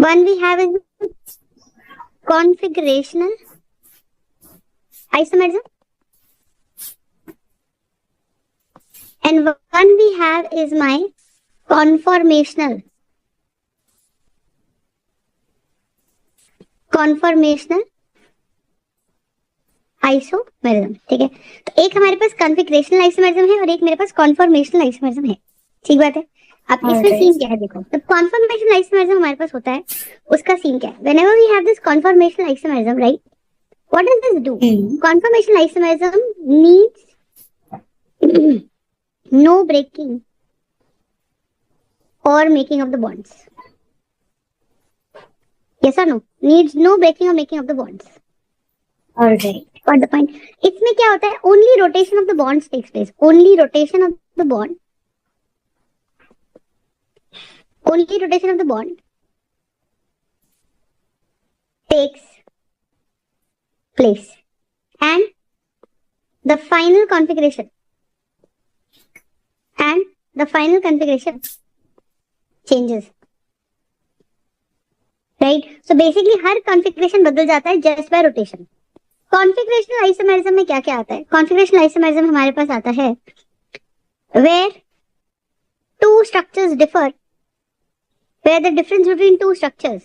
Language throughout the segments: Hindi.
One we have is configurational isomerism, and one we have is my conformational isomerism. ठीक है, तो एक हमारे पास कॉन्फिगरेशनल आइसोमेरिज्म है और एक मेरे पास कॉन्फॉर्मेशनल आइसोमेरिज्म है। ठीक बात है। अब इसमें सीन क्या है देखो, तो कॉन्फॉर्मेशनल आइसोमेरिज्म हमारे पास होता है, उसका सीन क्या है? Whenever we have this conformational isomerism, right, what does this do? Conformational isomerism needs no breaking or making of the bonds. Yes or no? Needs no breaking or making of the bonds. Alright. Got the point? इसमें क्या होता है? Only rotation of the bonds takes place. Only rotation of the bond. Only rotation of the bond takes place. And the final configuration. Changes. Right? So basically her configuration बदल जाता है just by rotation. Configurational isomerism में क्या क्या आता है? Configurational isomerism हमारे पास आता है where two structures differ, where the difference between two structures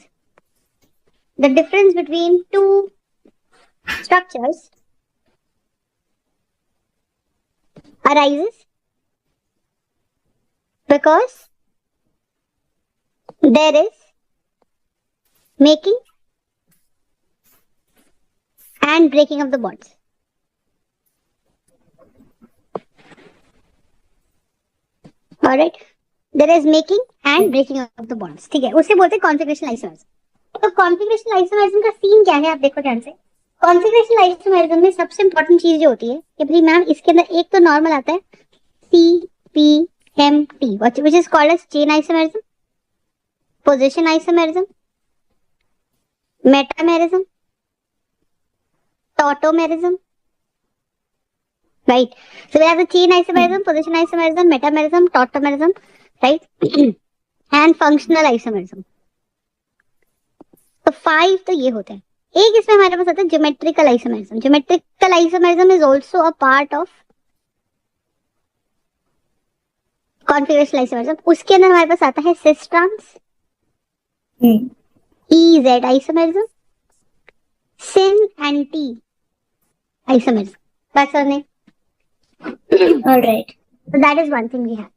arises because there is making and breaking of the bonds. Alright, there is making and breaking of the bonds. ठीक है, उसे बोलते हैं कॉन्फिगरेशनल आइसोमेरिज्म। तो कॉन्फिगरेशनल आइसोमेरिज्म का सीन क्या है, आप देखो ध्यान से। कॉन्फिगरेशनल आइसोमेरिज्म में सबसे इंपॉर्टेंट चीज जो होती है कि भाई मैम इसके अंदर एक तो नॉर्मल आता है CPMT, which is called as chain isomerism, position isomerism, metamerism, tautomerism. Right. So we have the chain isomerism, position isomerism, metamerism, tautomerism, right? And functional isomerism. तो 5 तो ये होते हैं। एक इसमें हमारे पास आता है geometrical isomerism. Geometrical isomerism is also a part of configurational isomerism. उसके अंदर हमारे पास आता है cis trans, EZ isomerism, sin and T isomerism. That's our name. Alright. So that is one thing we have.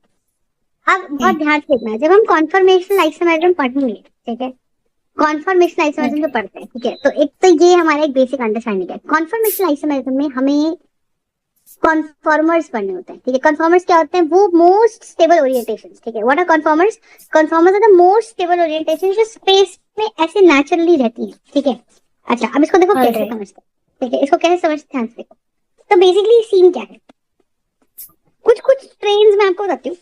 अब बहुत ध्यान से देखना है, जब हम कॉन्फॉर्मेशनल आइसोमेरिज्म पढ़ेंगे, ठीक है, कॉन्फॉर्मेशनल आइसोमेरिज्म जो पढ़ते हैं, ठीक है, तो एक तो ये हमारा एक बेसिक अंडरस्टैंडिंग है। कॉन्फॉर्मेशनल आइसोमेरिज्म में हमें कन्फॉर्मर्स पढ़ने होते हैं। ठीक है, कन्फॉर्मर्स क्या होते हैं? वो मोस्ट स्टेबल ओरिएंटेशंस। ठीक है, what are conformers? Conformers are the most stable orientations जो स्पेस में ऐसे नेचुरली रहती हैं। ठीक है, अच्छा अब इसको देखो कैसे समझते हैं। ठीक है, इसको कैसे समझते हैं, ध्यान से देखो। तो बेसिकली सीन क्या है, कुछ ट्रेन्स मैं आपको बताती हूँ।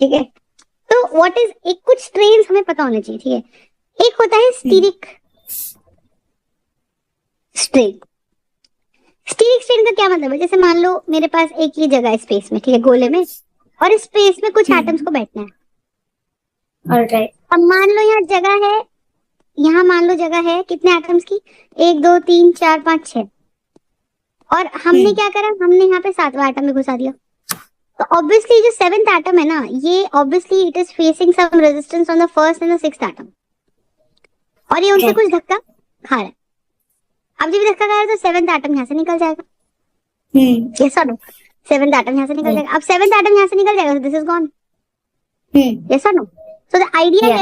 ठीक है, तो व्हाट इज, एक कुछ ट्रेन्स हमें पता होने चाहिए। ठीक है, एक होता है स्टीरिक स्ट्रेन। स्टीरिक स्ट्रेन का क्या मतलब है? जैसे मान लो मेरे पास एक ही जगह है स्पेस में, ठीक है, गोले में, और इस स्पेस में कुछ एटम्स को बैठना है। Alright. अब मान लो यहाँ जगह है, यहाँ मान लो जगह है कितने एटम्स की? 1 2 3 4 5 6, और हमने क्या करा, हमने यहाँ पे 7वां एटम भी घुसा दिया। तो ऑब्वियसली जो 7th एटम है ना, ये obviously it is facing some resistance on the first end the 6th atom, और ये उनसे कुछ धक्का खा रहा है। अब जब धक्का खा रहा है तो 7th एटम यहाँ से निकल जाएगा। यस और नो? 7th एटम यहाँ से निकल जाएगा। अब 7th एटम यहाँ से निकल जाएगा, दिस इज गॉन। यस और no? So the idea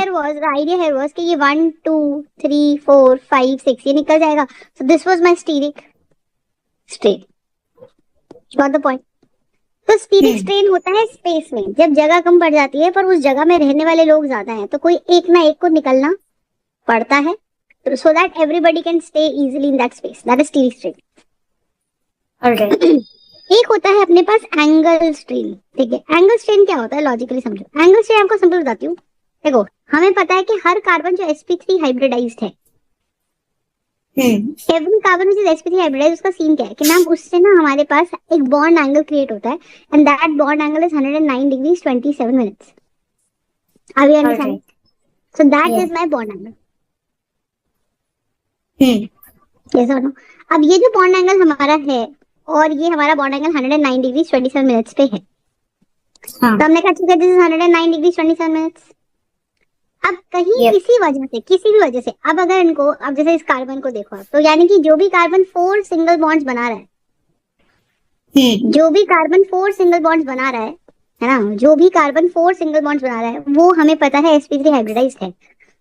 here was कि ये 1 2 3 4 5 6 ये निकल जाएगा। So this was my steric strain. Got the point? तो स्टीरिक स्ट्रेन होता है स्पेस में, जब जगह कम पड़ जाती है पर उस जगह में रहने वाले लोग ज्यादा हैं, तो कोई एक ना एक को निकलना पड़ता है, so that everybody can stay easily in that space. That is steric strain. Alright. एक होता है अपने पास एंगल स्ट्रेन। ठीक है, एंगल स्ट्रेन क्या होता है लॉजिकली समझो। एंगल स्ट्रेन आपको सिंपल बताती हूँ। देखो, हमें पता है कि हर कार्बन जो sp3 हाइब्रिडाइज्ड है, every carbon which is sp3 hybridized, उसका सीन क्या है कि मैम उससे ना हमारे पास एक बॉन्ड एंगल क्रिएट होता है, and that bond angle is 109 degrees 27 minutes. Are you understanding? So that Yeah. is my bond angle. Hmm. Yes or no? अब ये जो बॉन्ड एंगल हमारा है और ये हमारा बॉन्ड एंगल 109 डिग्री 27 मिनट्स पे है। हाँ. तो हमने कहा ठीक है दिस इज 109 डिग्री 27 मिनट्स। अब कहीं Yep. किसी वजह से, किसी भी वजह से, अब अगर इनको, अब जैसे इस कार्बन को देखो आप, तो यानी कि जो भी कार्बन 4 सिंगल बॉन्ड्स बना रहा है, जो भी कार्बन 4 सिंगल बॉन्ड्स बना रहा है ना, जो भी कार्बन 4 सिंगल बॉन्ड्स बना रहा है वो हमें पता है sp3 हाइब्रिडाइज्ड है।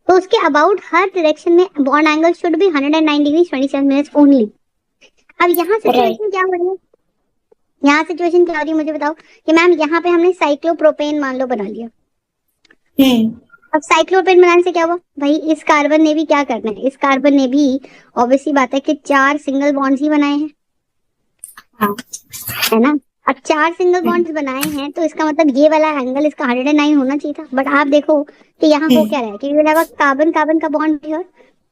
तो उसके अबाउट हर डायरेक्शन में bond angle should be 109 degree 27 minutes only. अब यहाँ सिचुएशन क्या हो रही है, यहाँ सिचुएशन क्या हो रही है मुझे बताओ कि मैम यहाँ पे हमने साइक्लोप्रोपेन मान लो बना लिया। अब साइक्लोप्रोपेन बनाने से क्या हुआ भाई, इस कार्बन ने भी क्या करना है, इस कार्बन ने भी ऑब्वियसली बात है कि 4 सिंगल बॉन्ड्स ही बनाए हैं, है ना। अब 4 सिंगल बॉन्ड्स बनाए हैं तो इसका मतलब ये वाला एंगल इसका 109 होना चाहिए था। बट आप देखो कि यहाँ हो क्या रहा है कि will have a carbon carbon का bond here,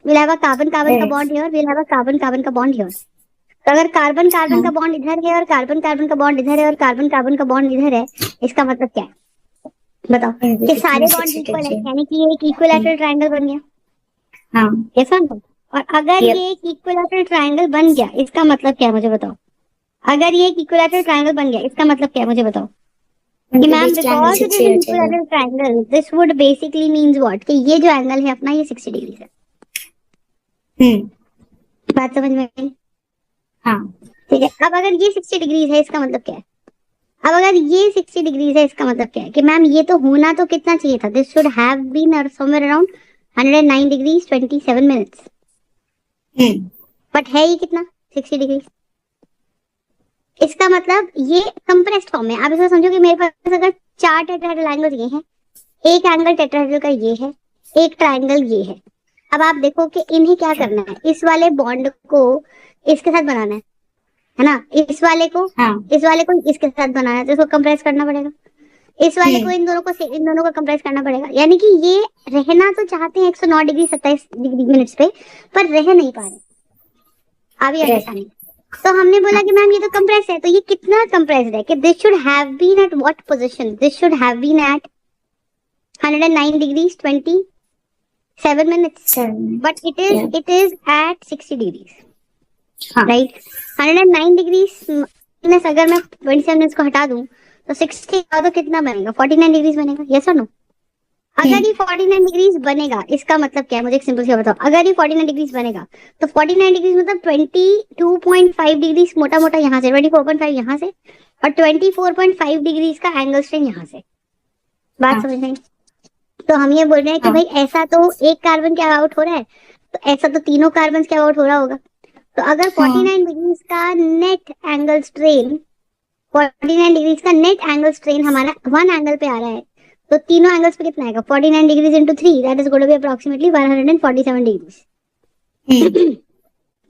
will have a carbon carbon का bond here, will have a carbon carbon का बॉन्ड हियर। तो अगर कार्बन कार्बन का बॉन्ड इधर है और कार्बन कार्बन का बॉन्ड इधर है और कार्बन कार्बन का बॉन्ड इधर है, इसका मतलब क्या है बताओ कि सारे बॉन्ड इक्वल है, यानी कि ये एक इक्विलैटरल ट्रायंगल बन गया। ऐसा ना। और अगर ये एक इक्विलैटरल ट्रायंगल बन गया इसका मतलब क्या है मुझे बताओ, अगर ये एक इक्विलैटरल ट्रायंगल बन गया इसका मतलब क्या है मुझे बताओ कि ma'am because it is N equilateral triangle this would basically means what कि ये जो एंगल है अपना ये 60 डिग्री है। बात समझ में आई? हाँ ठीक है। अब अगर ये 60 डिग्री है इसका मतलब क्या है, अब अगर ये 60 डिग्री है इसका मतलब क्या है कि मैम ये तो होना तो कितना चाहिए था, this should have been somewhere around 109 degree 27 minutes, but है ये कितना 60 डिग्री। इसका मतलब ये कंप्रेस्ड फॉर्म में, आप इसको समझो कि मेरे पास अगर 4 टेट्राहेड्रल एंगल ये हैं, एक एंगल टेट्राहेड्रल का ये है, एक ट्रायंगल ये है। अब आप देखो कि इन्हें क्या करना है, इस वाले बॉन्ड को इसके साथ बनाना है ना, इस वाले को इसके साथ बनाना है तो इसको कंप्रेस करना पड़ेगा, इस वाले को इन दोनों को कंप्रेस करना पड़ेगा। यानी कि ये रहना तो चाहते हैं 109 डिग्री 27 डिग्री मिनट्स पे, पर रह नहीं पा रहे। अभी अंडरस्टैंडिंग। तो हमने बोला कि मैम ये तो कंप्रेस है, तो ये कितना कंप्रेस्ड है कि this should have been at what position, this should have been at 109 degrees 27 minutes, but it is at 60 degrees, right. 109 degrees minus अगर मैं 27 मिनट्स को हटा दूं तो 60 का तो कितना बनेगा, 49 डिग्रीज बनेगा, यस और नो। अगर ये 49 डिग्रीज बनेगा इसका मतलब क्या है मुझे एक सिंपल सा बताओ, अगर ये 49 डिग्रीज बनेगा तो 49 डिग्रीज मतलब 22.5 डिग्रीज मोटा मोटा यहाँ से, 24.5 यहाँ से और 24.5 डिग्रीज का एंगल स्ट्रेन यहाँ से। बात समझ में? तो हम ये बोल रहे हैं कि भाई ऐसा तो एक कार्बन के अबाउट हो रहा है, तो ऐसा तो तीनों कार्बन के अबाउट हो रहा होगा। तो अगर 49 डिग्रीज का नेट एंगल स्ट्रेन, 49 डिग्रीज का नेट एंगल स्ट्रेन हमारा वन एंगल पे आ रहा है, तो तीनों एंगल्स पे कितना आएगा, 49 degrees into 3 that is going to be approximately 147 degrees.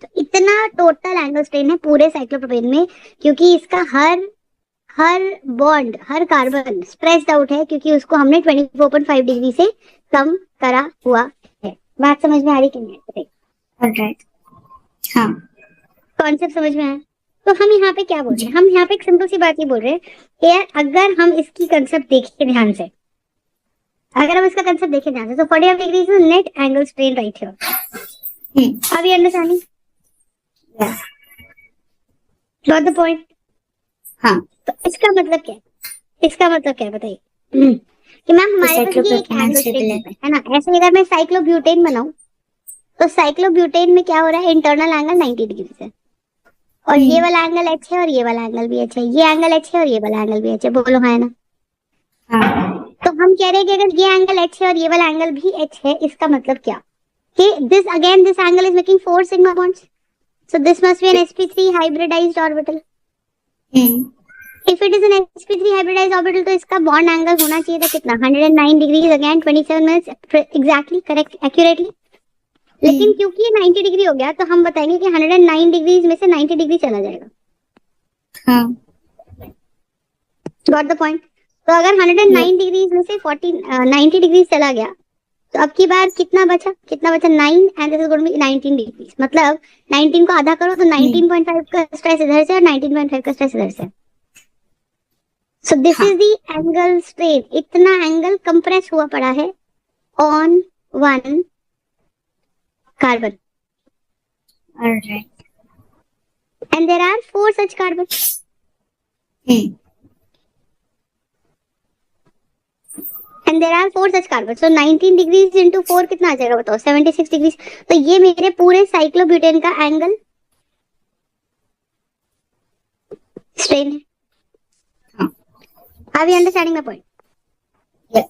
तो इतना टोटल एंगल स्ट्रेन है पूरे साइक्लोप्रोपेन में, क्योंकि इसका हर बॉन्ड, हर कार्बन स्ट्रेस्ड आउट है क्योंकि उसको हमने 24.5 डिग्री से कम करा हुआ है। बात समझ में आ रही कि नहीं? ऑलराइट, हाँ कॉन्सेप्ट समझ में आया। तो हम यहाँ पे क्या बोल रहे हैं, हम यहाँ पे एक सिंपल सी बात ही बोल रहे हैं कि यार अगर हम इसकी कंसेप्ट देखें ध्यान से, अगर हम इसका कंसेप्ट देखें ध्यान से, तो 45 degree is net angle strain right here. अभी अंडरस्टैंडिंग? Got the point? हाँ। तो इसका मतलब क्या है, इसका मतलब क्या है बताइए कि मैम हमारे पास ये एक एंगल स्ट्रेन है ना। ऐसे अगर मैं साइक्लोब्यूटेन बनाऊं तो साइक्लोब्यूटेन में क्या हो रहा है, इंटरनल एंगल 90 डिग्री है और ये वाला एंगल एच है और ये वाला एंगल भी एच है, ये एंगल एच है और ये वाला एंगल भी एच है, बोलो है ना। तो हम कह रहे हैं कि अगर ये एंगल एच है और ये वाला एंगल भी एच है, इसका मतलब क्या कि this angle is making 4 sigma bonds, so this must be an sp3 hybridised orbital. If it is an sp3 hybridised orbital तो इसका बॉन्ड एंगल होना चाहिए था कितना, 109 degrees again 27 minutes exactly, correct, accurately. लेकिन क्योंकि ये 90 डिग्री हो गया तो हम बताएंगे कि 109 डिग्रीज में से 90 डिग्री चला जाएगा। Got the point? तो अगर 109 डिग्रीज में से 90 डिग्री चला गया तो अब की बार कितना बचा 9 and this is going to be 19 degrees. मतलब 19 को आधा करो तो 19.5 का स्ट्रेस इधर से और 19.5 का स्ट्रेस इधर से। सो this is the angle strain. इतना एंगल कंप्रेस हुआ पड़ा है on 1 carbon. All right. And there are 4 such carbons. And there are 4 such carbons. So 19 degrees into 4 कितना आ जाएगा बताओ? 76 degrees. तो ये मेरे पूरे साइक्लोब्यूटेन का एंगल स्ट्रेन है. Are we understanding my point? Yes.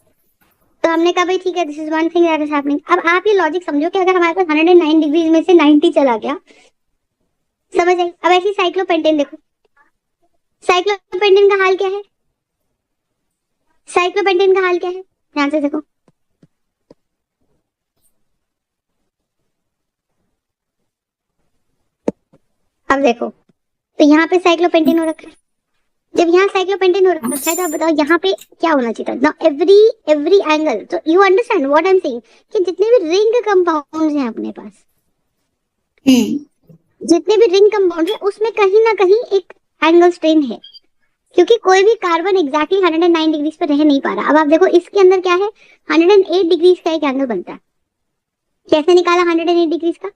तो हमने कहा भाई ठीक है, this is one thing that is happening. अब आप ये लॉजिक समझो कि अगर हमारे पास 109 डिग्रीज में से 90 चला गया, समझ आई? अब ऐसी साइक्लोपेंटेन देखो. साइक्लोपेंटेन का हाल क्या है? साइक्लोपेंटेन का हाल क्या है? ध्यान से देखो. अब देखो, तो यहाँ पे साइक्लोपेंटेन हो रखा है. जब यहाँ साइक्लोपेंटेन हो रखा है तो आप बताओ यहाँ पे क्या होना चाहिए था? नाउ एवरी एंगल, तो you understand what I am saying कि जितने भी रिंग कंपाउंड्स हैं अपने पास, जितने भी रिंग कंपाउंड है उसमें कहीं ना कहीं एक एंगल स्ट्रेन है, क्योंकि कोई भी कार्बन एग्जैक्टली 109 डिग्रीज पर रह नहीं पा रहा. अब आप देखो इसके अंदर क्या है, 108 डिग्रीज का एक एंगल बनता है. कैसे निकाला 108 डिग्रीज का?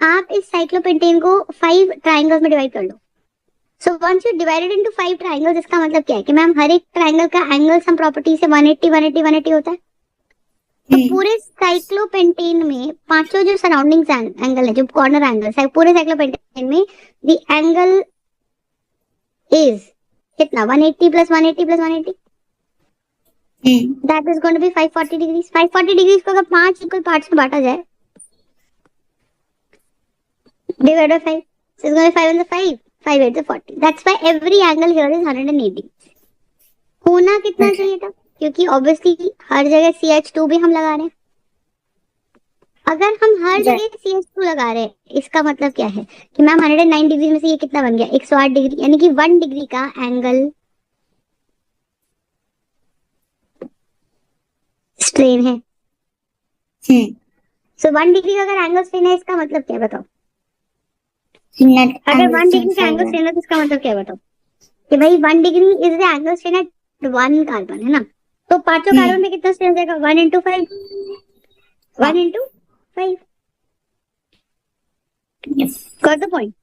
आप इस साइक्लोपेंटेन को 5 ट्राइंगल्स में डिवाइड कर लो. So once you divided into 5 triangles, इसका मतलब क्या है कि मैम हर एक ट्राइंगल का एंगल सम प्रॉपर्टी से 180 180 180 होता है. तो पूरे साइक्लोपेंटेन में पांचों जो सराउंडिंग एंगल है, जो कॉर्नर एंगल्स है पूरे साइक्लोपेंटेन में, द एंगल इज कितना? 180 plus 180 plus 180, that is going to be 540 degrees. 540 degrees को अगर 5 इक्वल पार्ट्स में बांटा जाए, divide by 5, so it's going to be 5 and 5, 5 8 40. That's why every angle here is 180. होना कितना चाहिए था? क्योंकि ऑब्वियसली हर जगह CH2 भी हम लगा रहे हैं. अगर हम हर जगह CH2 लगा रहे हैं, इसका मतलब क्या है कि मैम 109 डिग्री में से ये कितना बन गया? 108 डिग्री, यानी कि 1 डिग्री का एंगल स्ट्रेन है. सो 1 डिग्री का अगर एंगल स्ट्रेन है, इसका मतलब क्या है बताओ? अगर 1 डिग्री का एंगल स्ट्रेन है तो इसका मतलब क्या है बताओ? कि भाई 1 degree is the angle strain at 1 carbon, है ना? तो पांचों कार्बन में कितना स्ट्रेन जाएगा? 1 into 5, 1 into 5. Yes. Got the point?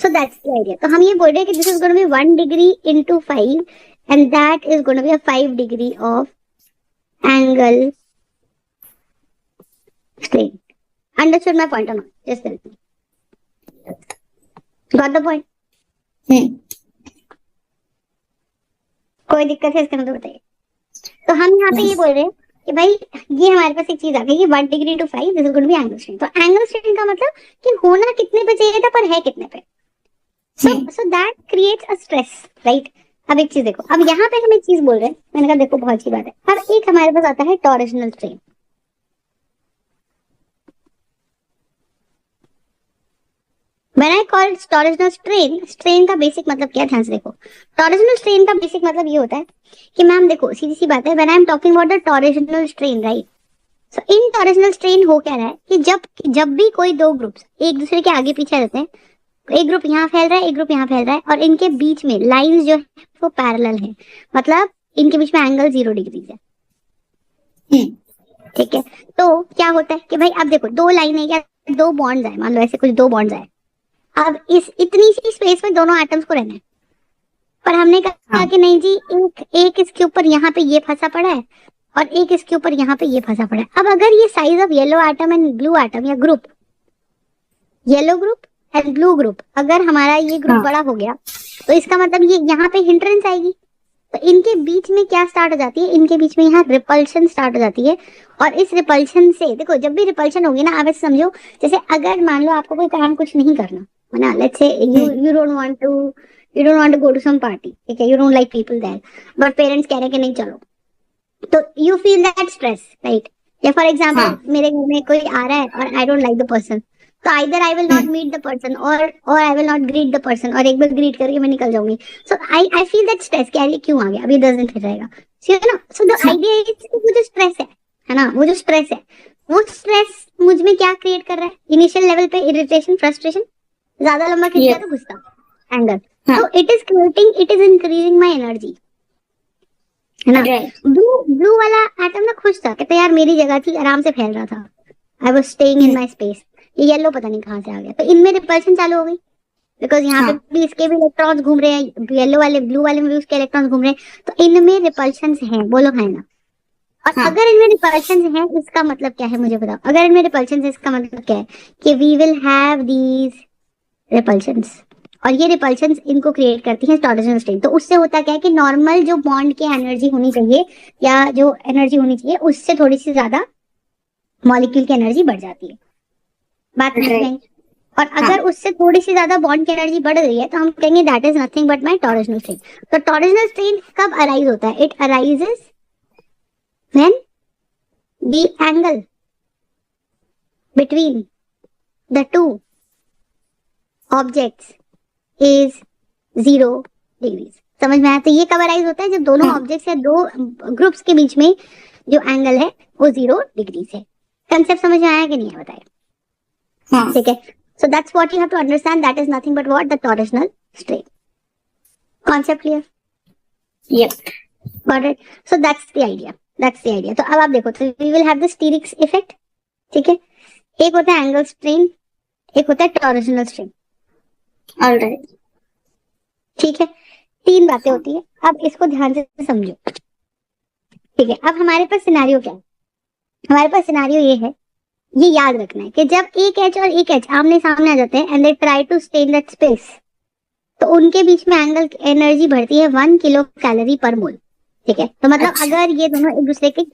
So that's the idea. तो हम ये बोल रहे हैं कि this is going to be 1 degree into 5 and that is going to be a 5 degree of angle strain. Understood my point or not? Just tell me. Got the point? कोई दिक्कत है इसके अंदर बताइए. तो हम यहाँ पे ये बोल रहे हैं कि भाई ये हमारे पास एक चीज आ गई कि 1 degree to 5 this is going to be angle strain. तो एंगल स्ट्रेन का मतलब कि होना कितने पे चाहिए था पर है कितने पे. So that creates a stress, right? अब एक चीज देखो, अब यहाँ पे हम एक चीज बोल रहे हैं, मैंने कहा देखो बहुत अच्छी बात है. अब एक हमारे पास आता है torsional strain. When I call it torsional strain, strain का बेसिक मतलब क्या है? ध्यान से देखो. टॉरशनल स्ट्रेन का बेसिक मतलब ये होता है कि मैम देखो सीधी सी बात है, when I am talking about the torsional strain, right? So in torsional strain हो क्या रहा है कि जब भी कोई दो ग्रुप्स एक दूसरे के आगे पीछे रहते हैं, एक ग्रुप यहाँ फैल रहा है, एक ग्रुप यहाँ फैल रहा है, और इनके बीच में लाइंस जो है वो पैरेलल है, मतलब इनके बीच में एंगल 0 डिग्रीज है. ठीक है, तो क्या होता है कि भाई अब देखो दो लाइन है या दो बॉन्ड्स है, मान लो ऐसे कुछ दो बॉन्ड्स है. अब इस इतनी सी स्पेस में दोनों एटम्स को रहना है, पर हमने कहा कि नहीं जी, एक इसके ऊपर यहाँ पे ये फंसा पड़ा है और एक इसके ऊपर यहाँ पे ये फंसा पड़ा है. अब अगर ये size of yellow atom and blue atom या ग्रुप, yellow group and blue group, अगर हमारा ये ग्रुप बड़ा हो गया तो इसका मतलब ये यहाँ पे हिंड्रेंस आएगी. तो इनके बीच में क्या स्टार्ट हो जाती है? इनके बीच में यहाँ रिपल्शन स्टार्ट हो जाती है. और इस रिपल्शन से देखो, जब भी रिपल्शन होगी ना, आप ऐसे समझो जैसे अगर मान लो आपको कोई काम कुछ नहीं करना है ना, let's say you don't want to go to some party, ठीक है, you don't like people there, but parents कह रहे हैं कि नहीं चलो, तो you feel that stress, right? या फॉर एग्जाम्पल मेरे घर में कोई आ रहा है और I don't like the person, तो either I will not meet the person or I will not greet the person, और एक बार ग्रीट करके मैं निकल जाऊंगी. So I feel that stress कि यार ये क्यों आ गया, अभी 10 दिन फिर रहेगा. So the idea is कि वो जो स्ट्रेस है ना, वो जो स्ट्रेस है, वो स्ट्रेस मुझ में क्या क्रिएट कर रहा है? इनिशियल लेवल पे इरिटेशन, फ्रस्ट्रेशन, ज्यादा लंबा खींच गया तो गुस्सा, एंगर. तो it is increasing my energy. है ना। Right. ब्लू वाला एटम ना खुश था, कहता यार मेरी जगह थी, आराम से फैल रहा था, I was staying in my space. ये येलो पता नहीं कहाँ से आ गया, तो इनमें रिपल्शन चालू हो गई, बिकॉज यहाँ पे हाँ भी इसके भी इलेक्ट्रॉन्स घूम रहे हैं, येलो वाले ब्लू वाले में भी उसके इलेक्ट्रॉन्स घूम रहे हैं, तो इनमें रिपल्शन हैं, बोलो है ना। और हाँ अगर इनमें रिपल्शन है इसका मतलब क्या है मुझे बताओ, अगर इनमें रिपल्शन है इसका मतलब क्या है कि we will have these repulsions, और ये रिपल्शंस इनको क्रिएट करती है टॉर्सनल स्ट्रेन। तो उससे होता क्या है कि नॉर्मल जो बॉन्ड की एनर्जी होनी चाहिए या जो एनर्जी होनी चाहिए उससे थोड़ी सी ज्यादा मॉलिक्यूल की एनर्जी बढ़ जाती है, बात समझ में Right. आई। और हाँ अगर उससे थोड़ी सी ज्यादा बॉन्ड की एनर्जी बढ़ गई है तो हम कहेंगे that is nothing but my torsional strain. तो टॉर्सनल स्ट्रेन कब अराइज होता है, it arises when the angle between the two objects is 0 degrees. समझ में आया। तो ये कब अराइज होता है, जब दोनों हाँ ऑब्जेक्ट्स या दो ग्रुप्स के बीच में जो एंगल है वो 0 डिग्रीज है। कंसेप्ट समझ में आया कि नहीं है बताइए। हाँ ठीक है, so that's what you have to understand, that is nothing but what the torsional strain. Concept clear? Yep. Got it. So that's the idea, that's the idea. तो अब आप देखो, तो we will have the sterics effect, ठीक है। एक होता है एंगल स्ट्रेन, एक होता है टॉर्सनल स्ट्रेन, All right. ठीक है। तीन बातें होती है, अब इसको ध्यान से समझो, ठीक है। अब हमारे पास सिनेरियो क्या है, हमारे पास सिनेरियो ये है, ये याद रखना है कि जब एक एच और एक एच आमने सामने आ जाते हैं and they try to stay in that space, तो उनके बीच में एंगल एनर्जी बढ़ती है 1 किलो कैलोरी पर मोल, ठीक है। तो मतलब अच्छा। अगर ये दोनों एक दूसरे के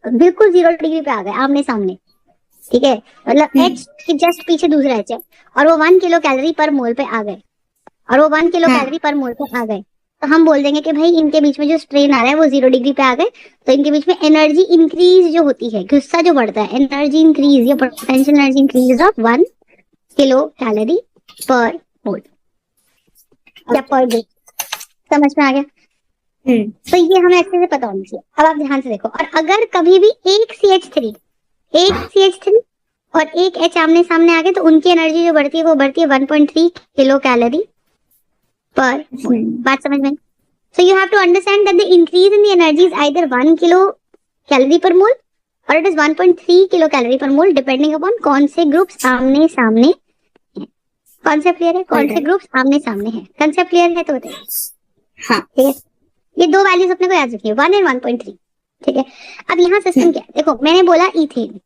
बिल्कुल 0 डिग्री पे आ गए आमने सामने, ठीक है, मतलब एच के जस्ट पीछे दूसरा एच है और वो 1 किलो कैलोरी पर मोल पे आ गए, और वो 1 किलो हाँ कैलोरी पर मोल पे आ गए, तो हम बोल देंगे कि भाई इनके बीच में जो स्ट्रेन आ रहा है वो 0 डिग्री पे आ गए, तो इनके बीच में एनर्जी इंक्रीज जो होती है, गुस्सा जो बढ़ता है, एनर्जी इंक्रीज या potential energy increase of 1 kilo calorie पर मोल या पर ग्रुप। समझ में आ गया। तो ये हमें अच्छे से पता होना चाहिए। अब आप ध्यान से देखो, और अगर कभी भी एक CH3 और एक H आमने सामने आ गए, तो उनकी एनर्जी जो बढ़ती है वो बढ़ती है 1.3 किलो कैलोरी पर मोल। बात समझ में? So you have to understand that the increase in the energy is either 1 kilo calorie per mole or it is 1.3 kilo calorie per mole depending upon कौन से ग्रुप्स आमने सामने हैं। कॉन्सेप्ट क्लियर है? कौन से ग्रुप्स आमने सामने हैं, कंसेप्ट क्लियर है तो बताइए। हाँ ठीक है, ये दो वैल्यूज अपने को याद रखनी है, 1 और 1.3, ठीक है। अब यहाँ सिस्टम क्या है, देखो मैंने बोला ethane,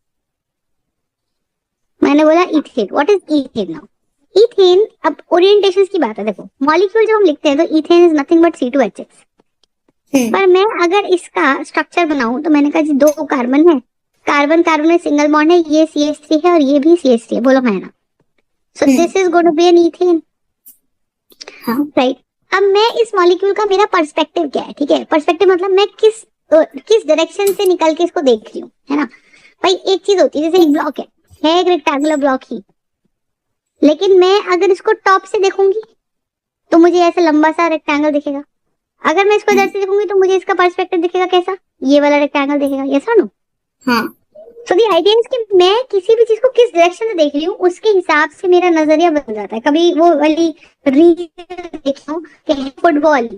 what is ethane now? Ethane, अब ओरिएंटेशन की बात है, देखो मॉलिक्यूल जब हम लिखते हैं तो ethane is nothing but C2H6, पर मैं अगर इसका स्ट्रक्चर बनाऊं तो मैंने कहा जी 2 कार्बन है, कार्बन कार्बन में सिंगल बॉन्ड है, ये CH3 है और ये भी CH3 है, बोलो है ना। So this is going to be an ethane, right. अब मैं इस मॉलिक्यूल का मेरा पर्सपेक्टिव क्या है, ठीक है, पर्सपेक्टिव मतलब मैं किस डायरेक्शन से निकल के इसको देख रही हूँ, है ना। भाई एक चीज होती है, जैसे एक ब्लॉक है एक रेक्टेंगुलर ब्लॉक ही, लेकिन मैं अगर इसको टॉप से देखूंगी तो मुझे ऐसा लंबा सा रेक्टेंगल दिखेगा, अगर मैं इसको इधर से देखूंगी तो मुझे इसका पर्सपेक्टिव दिखेगा कैसा, ये वाला रेक्टेंगल दिखेगा, यस और नो। हाँ सो द आइडिया इज कि मैं किसी भी चीज को किस डायरेक्शन से देख रही हूँ उसके हिसाब से मेरा नजरिया बदल जाता है। कभी वो वाली रील देखी हूँ कि फुटबॉल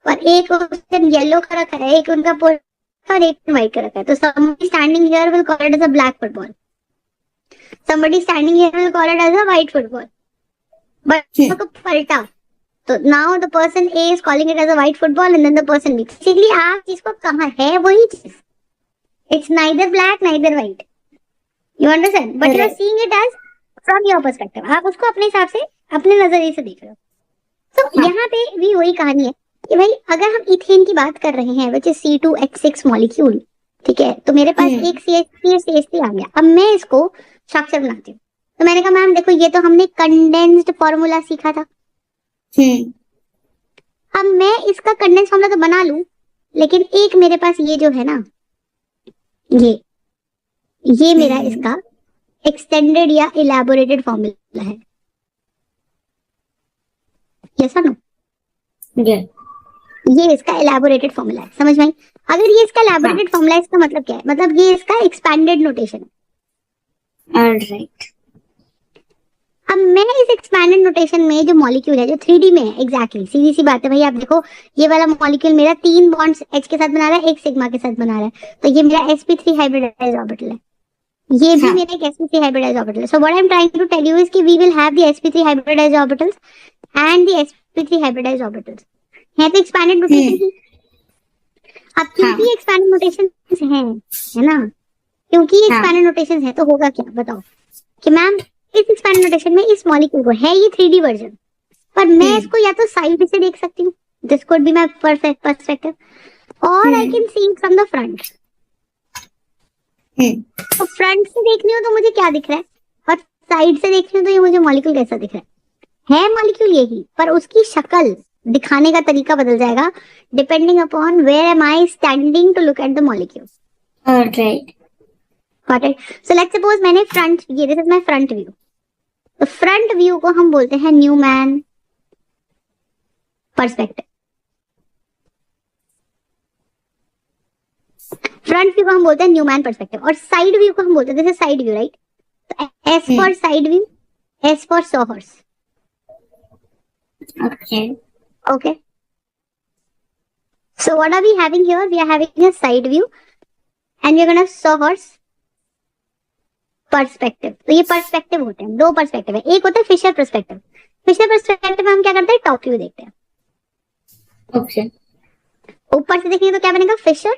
और एक येलो का रखा है, एक उनका और एक व्हाइट का रखा है, तो somebody standing here will call it as a black football, somebody standing here will call it as a white football, but उसको पलटा तो now the person A is calling it as a white football and then the person B, basically आप जिसको कहाँ है वही चीज, it's neither black neither white, you understand, but you are seeing it as from your perspective, आप उसको अपने हिसाब से अपने नजरिए से देख रहे हो। तो यहाँ पे भी वही कहानी है कि भाई अगर हम इथेन की बात कर रहे हैं which is C2H6 मॉलिक्यूल, ठीक है, तो मेरे पास एक CH3 CH3 आ गया, अब मैं इसको स्ट्रक्चर बनाती हूँ, तो मैंने कहा मैम देखो ये तो हमने कंडेंस्ड फॉर्मूला सीखा था, अब मैं इसका कंडेंस फॉर्मूला तो बना लूं, लेकिन एक मेरे पास ये जो है ना, ये मेरा इसका एक्सटेंडेड या इलैबोरेटेड फॉर्मूला है, यस और नो। ये इसका इलैबोरेटेड फॉर्मूला है, समझ में आई? अगर ये इसका इलैबोरेटेड फॉर्मूला है इसका मतलब क्या है, मतलब ये इसका एक्सपैंडेड नोटेशन है। ऑलराइट। अब मैं इस एक्सपैंडेड नोटेशन में जो मॉलिक्यूल है जो 3D में है, एग्जैक्टली सीधी सी बात है भाई, आप देखो ये वाला मॉलिक्यूल मेरा 3 बॉन्ड्स H के साथ बना रहा है, एक सिग्मा के साथ बना रहा है, तो ये मेरा sp3 हाइब्रिडाइज्ड ऑर्बिटल है, ये भी हाँ मेरा एक sp3 हाइब्रिडाइज्ड ऑर्बिटल है। So what I am trying to tell you is कि we will have the sp3 hybridised orbitals and the sp3 hybridised orbitals, है तो एक्सपैंडेड नोटेशन ही। अब क्योंकि हाँ एक्सपैंडेड नोटेशन है ना, क्योंकि हाँ एक्सपैंडेड नोटेशन है तो होगा क्या बताओ, कि मैम इस एक्सपैंडेड नोटेशन में इस मॉलिक्यूल को है ये 3D वर्जन, पर मैं इसको या तो साइड से देख सकती हूँ, this could be my perfect perspective, और I can see from the front. तो फ्रंट से देखनी हो तो मुझे क्या दिख रहा है, और साइड से देखनी हो तो ये मुझे मॉलिक्यूल कैसा दिख रहा है मॉलिक्यूल यही, पर उसकी शक्ल दिखाने का तरीका बदल जाएगा depending upon where am I standing to look at the molecule. Alright got it. So let's suppose मैंने फ्रंट, ये this is my front view, तो फ्रंट व्यू को हम बोलते हैं न्यूमैन पर्सपेक्टिव, फ्रंट व्यू को हम बोलते हैं न्यूमैन पर्सपेक्टिव, और साइड व्यू को हम बोलते हैं, this is side view right, तो S for side view, S for sawhorse. Okay Okay. So what are we having here? We are having a side view and we are going to sawhorse perspective. तो ये पर्सपेक्टिव होते हैं, दो पर्सपेक्टिव है, एक होता है फिशर पर्सपेक्टिव, फिशर पर्सपेक्टिव में हम क्या करते हैं टॉप व्यू देखते हैं, ओके ऊपर से देखेंगे तो क्या बनेगा Fisher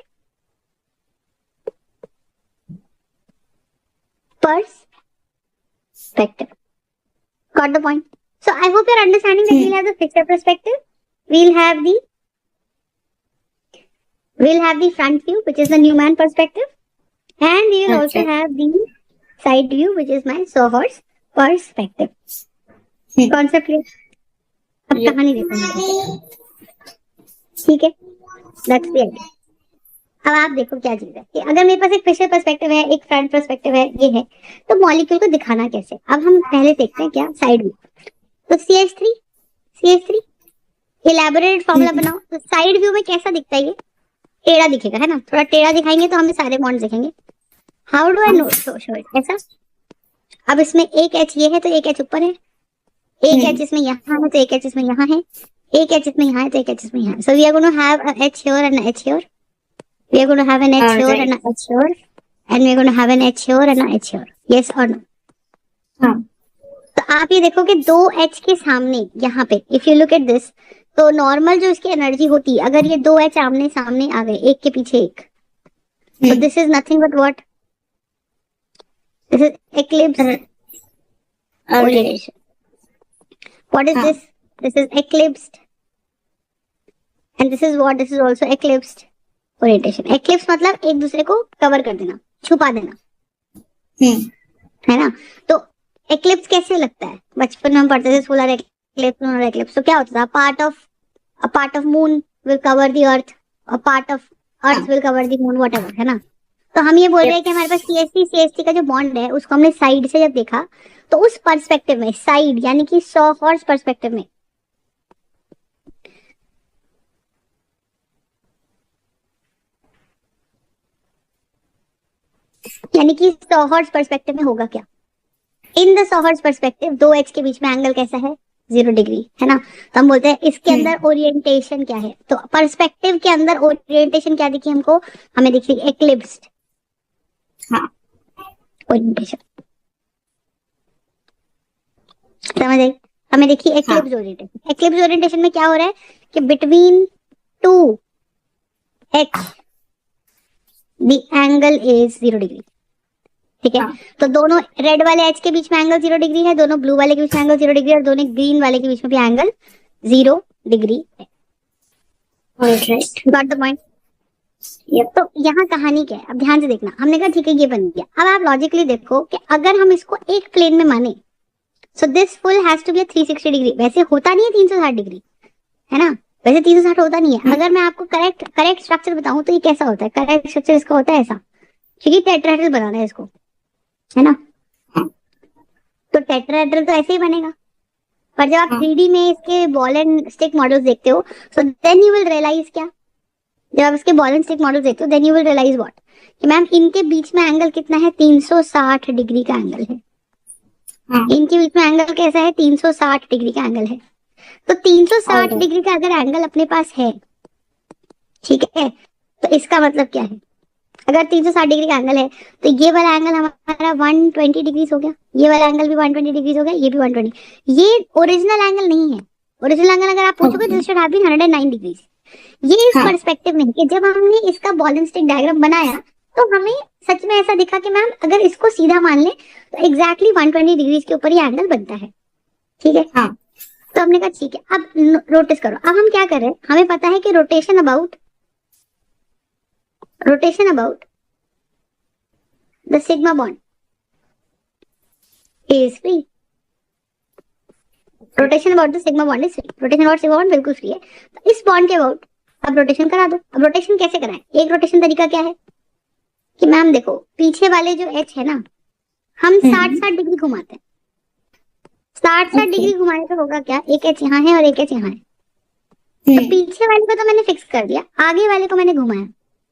perspective. Got the point? So I hope you're understanding that we'll have the Fisher perspective, we'll have the front view which is the Newman perspective, and we will also have the side view which is my sawhorse perspective. Concept clear? अब कहानी देखो, ठीक है, that's the idea. अब आप देखो क्या चीज है कि अगर मेरे पास एक फिशर पर्सपेक्टिव है, एक फ्रंट पर्सपेक्टिव है, ये है, तो मॉलिक्यूल को दिखाना कैसे। अब हम पहले देखते हैं क्या साइड व्यू, तो CH3 इलेबोरेटेड फॉर्मूला बनाओ, तो साइड व्यू में कैसा दिखता है, ये टेढ़ा दिखेगा है ना, थोड़ा टेढ़ा दिखाएंगे तो हमें सारे बॉन्ड दिखेंगे। How do I know show it, ऐसा। अब इसमें एक एच ये है तो एक एच ऊपर है, एक एच इसमें यहाँ है तो एक एच इसमें यहाँ है, एक एच इसमें यहाँ है तो एक एच इसमें यहाँ है, so we are going to have a H here and a H here, we are going to have an H here and an H here, and we are going to have an H here and an H here. Yes or no? हाँ तो आप ये देखो कि दो H के सामने यहाँ पे if you look at this, तो नॉर्मल जो इसकी एनर्जी होती है, अगर ये दो H आमने सामने आ गए एक के पीछे एक, so this is nothing but what? This is eclipse orientation. What is this? This is eclipsed, and this is what? This is also eclipsed orientation. Eclipse मतलब एक दूसरे को कवर कर देना, छुपा देना, है ना। तो एक्लिप्स कैसे लगता है, बचपन में हम पढ़ते थे सोलर एक्लिप्स, तो क्या होता था, part of moon will cover the earth, a part of earth will cover the moon, whatever, है ना। तो हम ये बोल रहे हैं कि हमारे पास CH3 का जो बॉन्ड है उसको हमने साइड से जब देखा, तो उस पर्सपेक्टिव में, साइड यानी कि सॉहॉर्स पर्सपेक्टिव में, यानी कि सॉहॉर्स पर्सपेक्टिव में होगा क्या, इन द सॉहॉर्स पर्सपेक्टिव दो एच के बीच में एंगल कैसा है, 0 डिग्री, है ना। तो हम बोलते हैं इसके अंदर ओरिएंटेशन क्या है, तो पर्सपेक्टिव के अंदर ओरिएंटेशन क्या दिखी हमको, हमें दिखी एक्लिप्स्ड ओरिएंटेशन, समझ आई, हमें देखी एक्लिप्स ओरिएंटेशन। एक्लिप्स ओरिएंटेशन में क्या हो रहा है कि between two H the angle is 0 degree, ठीक है। तो दोनों रेड वाले एच के बीच में एंगल 0 डिग्री है, दोनों ब्लू वाले के बीच में एंगल 0 डिग्री है, और दोनों ग्रीन वाले के बीच में भी एंगल 0 डिग्री है। Got the point? तो यहाँ कहानी क्या है, अब ध्यान से देखना, हमने कहा ठीक है ये बन गया। अब आप लॉजिकली देखो कि अगर हम इसको एक प्लेन में माने, so this full has to be 360 degree, वैसे होता नहीं है 360 डिग्री, है ना, वैसे 360 होता नहीं है। अगर मैं आपको करेक्ट स्ट्रक्चर बताऊं तो ये कैसा होता है, करेक्ट स्ट्रक्चर इसका होता है ऐसा, क्योंकि टेट्राहेड्रल बनाना है इसको, है ना। तो टेट्राहेड्रल तो ऐसे ही बनेगा, पर जब आप 3D में इसके बॉल एंड स्टिक मॉडल्स देखते हो, so then you will realize क्या, जब आप इसके बॉल एंड स्टिक मॉडल्स देखते हो, then you will realize what, कि मैम इनके बीच में एंगल कितना है, 360 डिग्री का एंगल है। हाँ इनके बीच में एंगल कैसा है, 360 डिग्री का एंगल है। तो 360 Alright. डिग्री का अगर एंगल अपने पास है, ठीक है, तो इसका मतलब क्या है, अगर 360 डिग्री का एंगल है तो ये वाला एंगल हमारा 120 डिग्री हो गया, ये वाला एंगल भी 120 डिग्री हो गया, ये भी 120। ये ओरिजिनल एंगल नहीं है। ओरिजिनल एंगल अगर आप पूछोगे Okay. This should have been 109 degree. ये इस हाँ पर्सपेक्टिव में कि जब हमने इसका बॉल एंड स्टिक डायग्राम बनाया तो हमें सच में ऐसा दिखा कि मैम अगर इसको सीधा मान ले तो एग्जैक्टली 120 डिग्री के ऊपर ये एंगल बनता है, ठीक है। हाँ तो हमने कहा ठीक है, अब नोटिस करो, अब हम क्या कर रहे हैं, हमें पता है कि rotation about the sigma bond is free. Rotation about the sigma bond is free, rotation about sigma bond बिल्कुल फ्री है। तो इस बॉन्ड के अबाउट अब रोटेशन करा दो। अब रोटेशन कैसे कराएं, एक रोटेशन तरीका क्या है कि मैम देखो पीछे वाले जो एच है ना, हम 60-60 डिग्री घुमाते हैं। 60-60 Okay. डिग्री घुमाने से होगा क्या, एक एच यहाँ है और एक एच यहाँ है। तो पीछे वाले को तो मैंने फिक्स कर दिया, आगे वाले को मैंने घुमाया।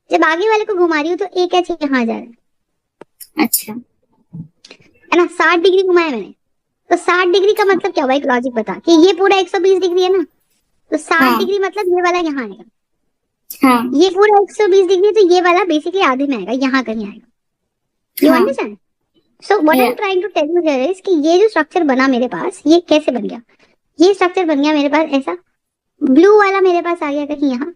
जब आगे वाले को घुमा रही हूँ तो एक एच यहाँ जा रहा है, अच्छा है ना, 60 डिग्री घुमाया मैंने। तो 60 डिग्री का मतलब क्या हुआ, एक लॉजिक बता कि ये पूरा 120 डिग्री है ना, तो 60 हाँ। डिग्री मतलब ये वाला यहाँ आएगा, हाँ ये पूरा 120 डिग्री, तो ये वाला बेसिकली आधे में आएगा, यहाँ कहीं आएगा। यू हाँ understand? So what I am Yeah. Trying to tell you here is कि ये जो स्ट्रक्चर बना मेरे पास, ये कैसे बन गया, ये स्ट्रक्चर बन गया मेरे पास ऐसा, ब्लू वाला मेरे पास आ गया कहीं यहाँ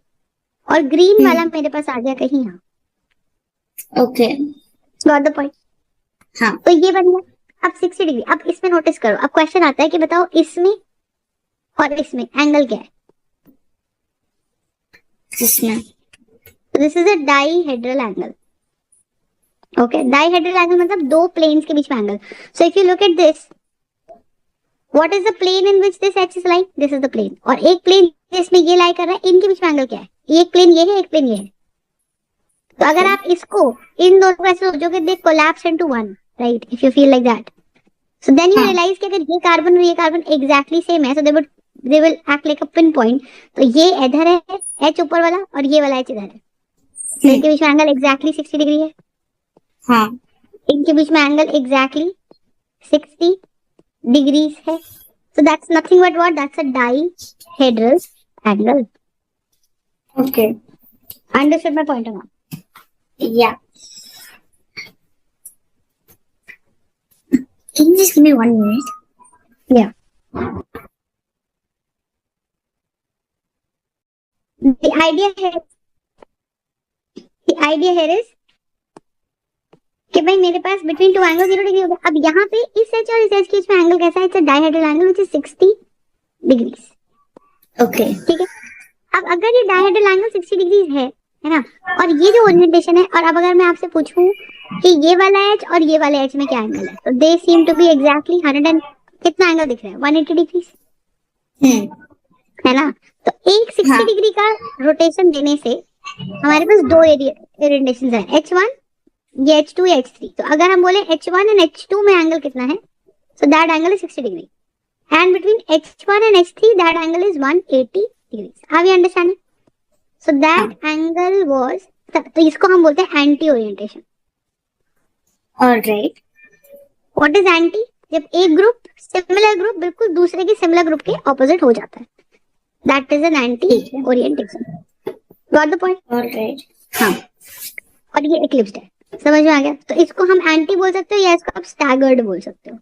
और ग्रीन वाला मेरे पास आ गया कहीं यहाँ। Okay. Got the point? हाँ तो ये बन गया। अब 60 डिग्री, अब इसमें नोटिस करो, अब क्वेश्चन आता है कि बताओ इसमें और इसमें एंगल क्या है। इसमें this is a dihedral angle. Okay, dihedral angle मतलब दो प्लेन्स के बीच में angle. So if you look at this, what is the plane in which this H is lying, this is the plane, और एक प्लेन जिसमें ये लाई कर रहा है, इनके बीच में एंगल क्या है, एक प्लेन ये है, एक प्लेन ये है। तो अगर आप इसको इन दोनों को ऐसे सोचोगे, they collapse into one, right, if you feel like that, so then you हाँ। रियलाइज कि अगर ये कार्बन और ये कार्बन एग्जैक्टली सेम है, so they will act like a pin point. तो ये इधर है एच ऊपर वाला और ये वाला एच इधर है, तो इनके बीच में एंगल एग्जैक्टली 60 डिग्री है। हाँ इनके बीच में एंगल एग्जैक्टली 60 डिग्रीज है। So that's nothing but what, that's a dihedral angle. Okay. Understood my point now? Yeah. Can you just give me 1 minute? Yeah. The idea here is कि भाई मेरे पास बिटवीन टू एंगल 0 डिग्री हो गया। अब यहाँ पे इस एच और इस एच के बीच में एंगल कैसा है, it's a dihedral angle which is 60 degrees. Okay. ठीक है, अब अगर ये डाईहेड्रल एंगल 60 डिग्री है ना, और ये जो ओरिएंटेशन है, और अब अगर मैं आपसे पूछूं कि ये वाला एच और ये वाले एच में क्या एंगल है, तो they seem to be exactly 100 and कितना एंगल दिख रहा है, 180 डिग्रीज, है ना। तो एक 60 हाँ। डिग्री का रोटेशन देने से हमारे पास दो ओरिएंटेशन है, H1 ये H2 या H3। तो अगर हम बोले H1 एंड H2 में एंगल कितना है, so that angle is 60 degree, and between H1 and H3 that angle is 180 degree. Are we understanding? So that angle was, तो इसको हम बोलते हैं anti orientation. Alright. What is anti? जब एक ग्रुप सिमिलर ग्रुप बिल्कुल दूसरे के सिमिलर ग्रुप के ऑपोजिट हो जाता है, that is an anti orientation. Got the point? Alright. हाँ, और ये इक्लिप्स्ड है, समझ में आ गया? तो इसको हम एंटी बोल सकते हो या इसको आप स्टैगर्ड बोल सकते हो।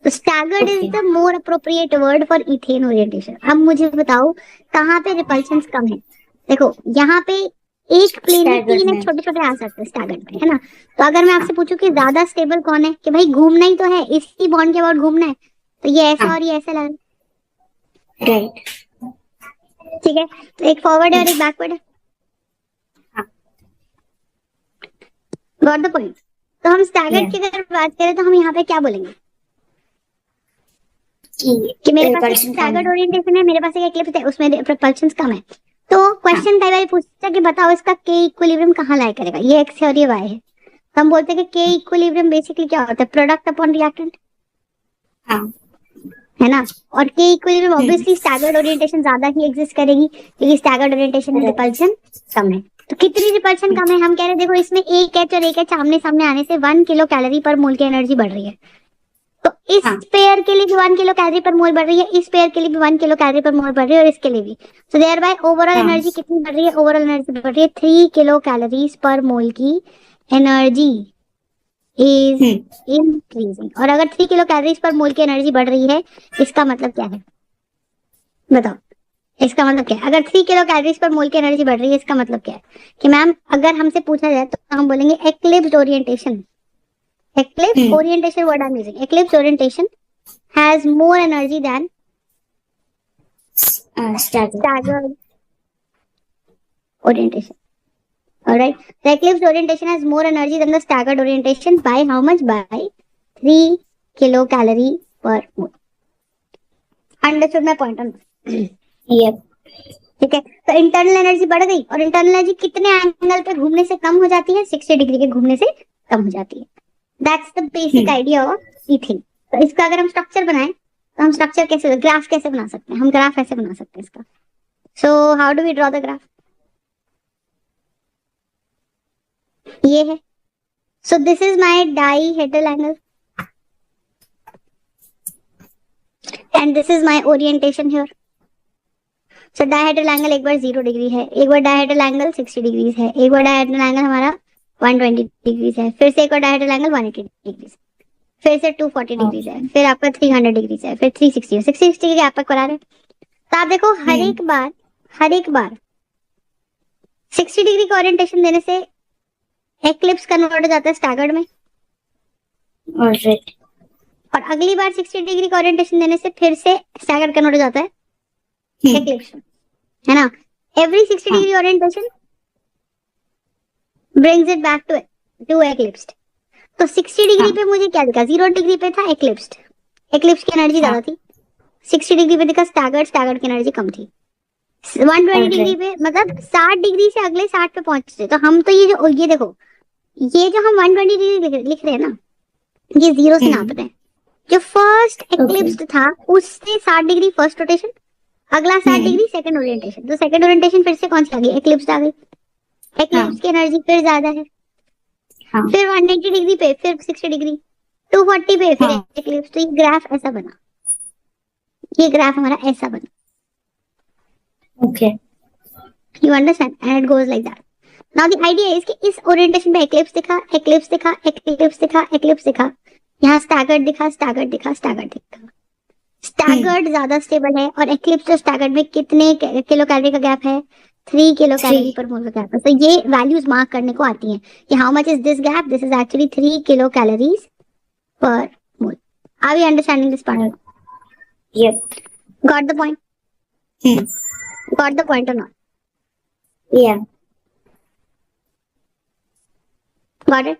तो staggered is the more appropriate word for ethane orientation. अब मुझे बताओ कहाँ पे रिपल्शंस कम है। देखो यहाँ पे एक प्लेन में Staggered तीन में। छोटे छोटे आ सकते हैं स्टैगर्ड में, है ना। तो अगर मैं आपसे पूछूं कि ज्यादा स्टेबल कौन है, कि भाई घूमना ही तो है, इसी बॉन्ड के बाद घूमना है, तो ये ऐसा और ये ऐसा लग रहा है, Right. ठीक है। तो एक फॉरवर्ड है और एक बैकवर्ड है। हाँ। Got the point? तो हम स्टैगर्ड Yeah. की अगर बात करें तो हम यहाँ पे क्या बोलेंगे कि कि मेरे पास एक repulsion कम स्टैगर्ड है। ओरिएंटेशन है, मेरे पास एक इक्लिप्स है, उसमें रिपल्शंस कम है। तो क्वेश्चन कई बार पूछता है कि बताओ इसका के इक्विलिब्रियम कहाँ लाई करेगा, ये एक्स है और ये वाई है। हम बोलते हैं कि के इक्विलिब्रियम बेसिकली क्या होता है, प्रोडक्ट अपॉन रिएक्टेंट, हाँ। है ना। और के इक्विलिब्रियम ऑब्वियसली स्टैगर्ड ओरिएंटेशन ज्यादा ही एग्जिस्ट करेगी, क्योंकि स्टैगर्ड ओरिएंटेशन में रिपल्शन कम है। तो कितनी रिपल्शन कम है, हम कह रहे हैं देखो इसमें एक एच और एक एच आमने सामने आने से 1 किलो कैलोरी पर मोल की एनर्जी बढ़ रही है। तो इस हाँ। पेयर के लिए भी 1 किलो कैलोरी पर मोल बढ़ रही है, इस पेयर के लिए भी 1 किलो कैलोरी पर मोल बढ़ रही है, और इसके लिए भी। सो देयर बाय ओवरऑल हाँ। एनर्जी कितनी बढ़ रही है? ओवरऑल एनर्जी बढ़ रही है 3 किलो कैलोरीज पर मोल की एनर्जी इज इंक्रीजिंग। और अगर 3 किलो कैलोरीज पर मोल की एनर्जी बढ़ रही है, इसका मतलब क्या है? बताओ, इसका मतलब क्या है? अगर 3 किलो कैलोरीज पर मोल की एनर्जी बढ़ रही है, इसका मतलब क्या है? कि मैम अगर हमसे पूछा जाए तो हम बोलेंगे eclipse orientation. Eclipse orientation, what I'm using. Eclipse orientation has more energy than Staggered. staggered orientation. Alright. The eclipse orientation has more energy than the staggered orientation by how much? By 3 kilocalorie per mole. Understood my point on that? Yep. ठीक है, तो इंटरनल एनर्जी बढ़ गई, और इंटरनल एनर्जी कितने एंगल पे घूमने से कम हो जाती है? 60 डिग्री के घूमने से कम हो जाती है। That's the basic idea of ईथिंग। तो इसका अगर हम स्ट्रक्चर बनाएं तो हम स्ट्रक्चर कैसे, ग्राफ कैसे बना सकते हैं? हम ग्राफ ऐसे बना सकते हैं इसका। So how do we draw the graph? ये है। So this is my dihedral angle and this is my orientation here. So dihedral angle एक बार 0 डिग्री है, एक बार डाइहेड्रल एंगल 60 डिग्री है, एक बार डाइहेड्रल एंगल हमारा 120 डिग्री है, फिर से एक और डाइहेड्रल एंगल 180 डिग्री, फिर से 240 डिग्री है, फिर आपका 300 डिग्री है, फिर 360 है, 660 के गैप पर करा रहे। तो आप देखो हर एक बार 60 डिग्री का ओरिएंटेशन देने से एक्लिप्स कन्वर्ट हो जाता है स्टैगर्ड में, Alright. और अगली बार 60 डिग्री का ओरिएंटेशन देने से फिर से स्टैगर्ड कन्वर्ट हो जाता है एक्लिप्स में, है ना? Every 60 degree orientation brings it back to eclipsed. तो 60 डिग्री पे मुझे क्या दिखा? 0 डिग्री पे था एक्लिप्स्ड, एक्लिप्स की एनर्जी ज्यादा थी। 60 डिग्री पे दिखा स्टैगर्ड की एनर्जी कम थी। 120 डिग्री पे मतलब 60 डिग्री से अगले 60 पे पहुंचते। तो हम तो ये देखो, ये जो हम 120 डिग्री लिख रहे हैं ना, ये 0 से नाप रहे हैं। जो फर्स्ट एक्लिप्स्ड था उससे 60 डिग्री फर्स्ट रोटेशन, अगला 60 डिग्री सेकंड ओरिएंटेशन। तो सेकंड ओरिएंटेशन फिर से कौन सी आ गई? एक्लिप्स्ड आ गई। एक्लिप्स की एनर्जी फिर ज्यादा है। फिर 180 डिग्री पे फिर 60 डिग्री, 240 पे फिर एक्लिप्स। तो ये ग्राफ ऐसा बना, ये ग्राफ हमारा ऐसा बना। Okay. You understand? And it goes like that. Now the idea is कि इस ओरिएंटेशन पे एक्लिप्स दिखा, एक्लिप्स दिखा, एक्लिप्स दिखा, एक्लिप्स दिखा, यहाँ स्टैगर्ड दिखा, स्टैगर्ड दिखा, स्टैगर्ड दिखा। स्टैगर्ड ज्यादा स्टेबल है, और एक्लिप्स और स्टैगर्ड में कितने किलो कैलोरी का गैप है? 3 किलो कैलोरी पर मोल का गैप है। तो ये वैल्यूज मार्क करने को आती हैं कि how much is this gap? This is actually 3 kilo calories per mole. Are we understanding this part? Yep. Got the point? Got the point or not? Yeah. Got it?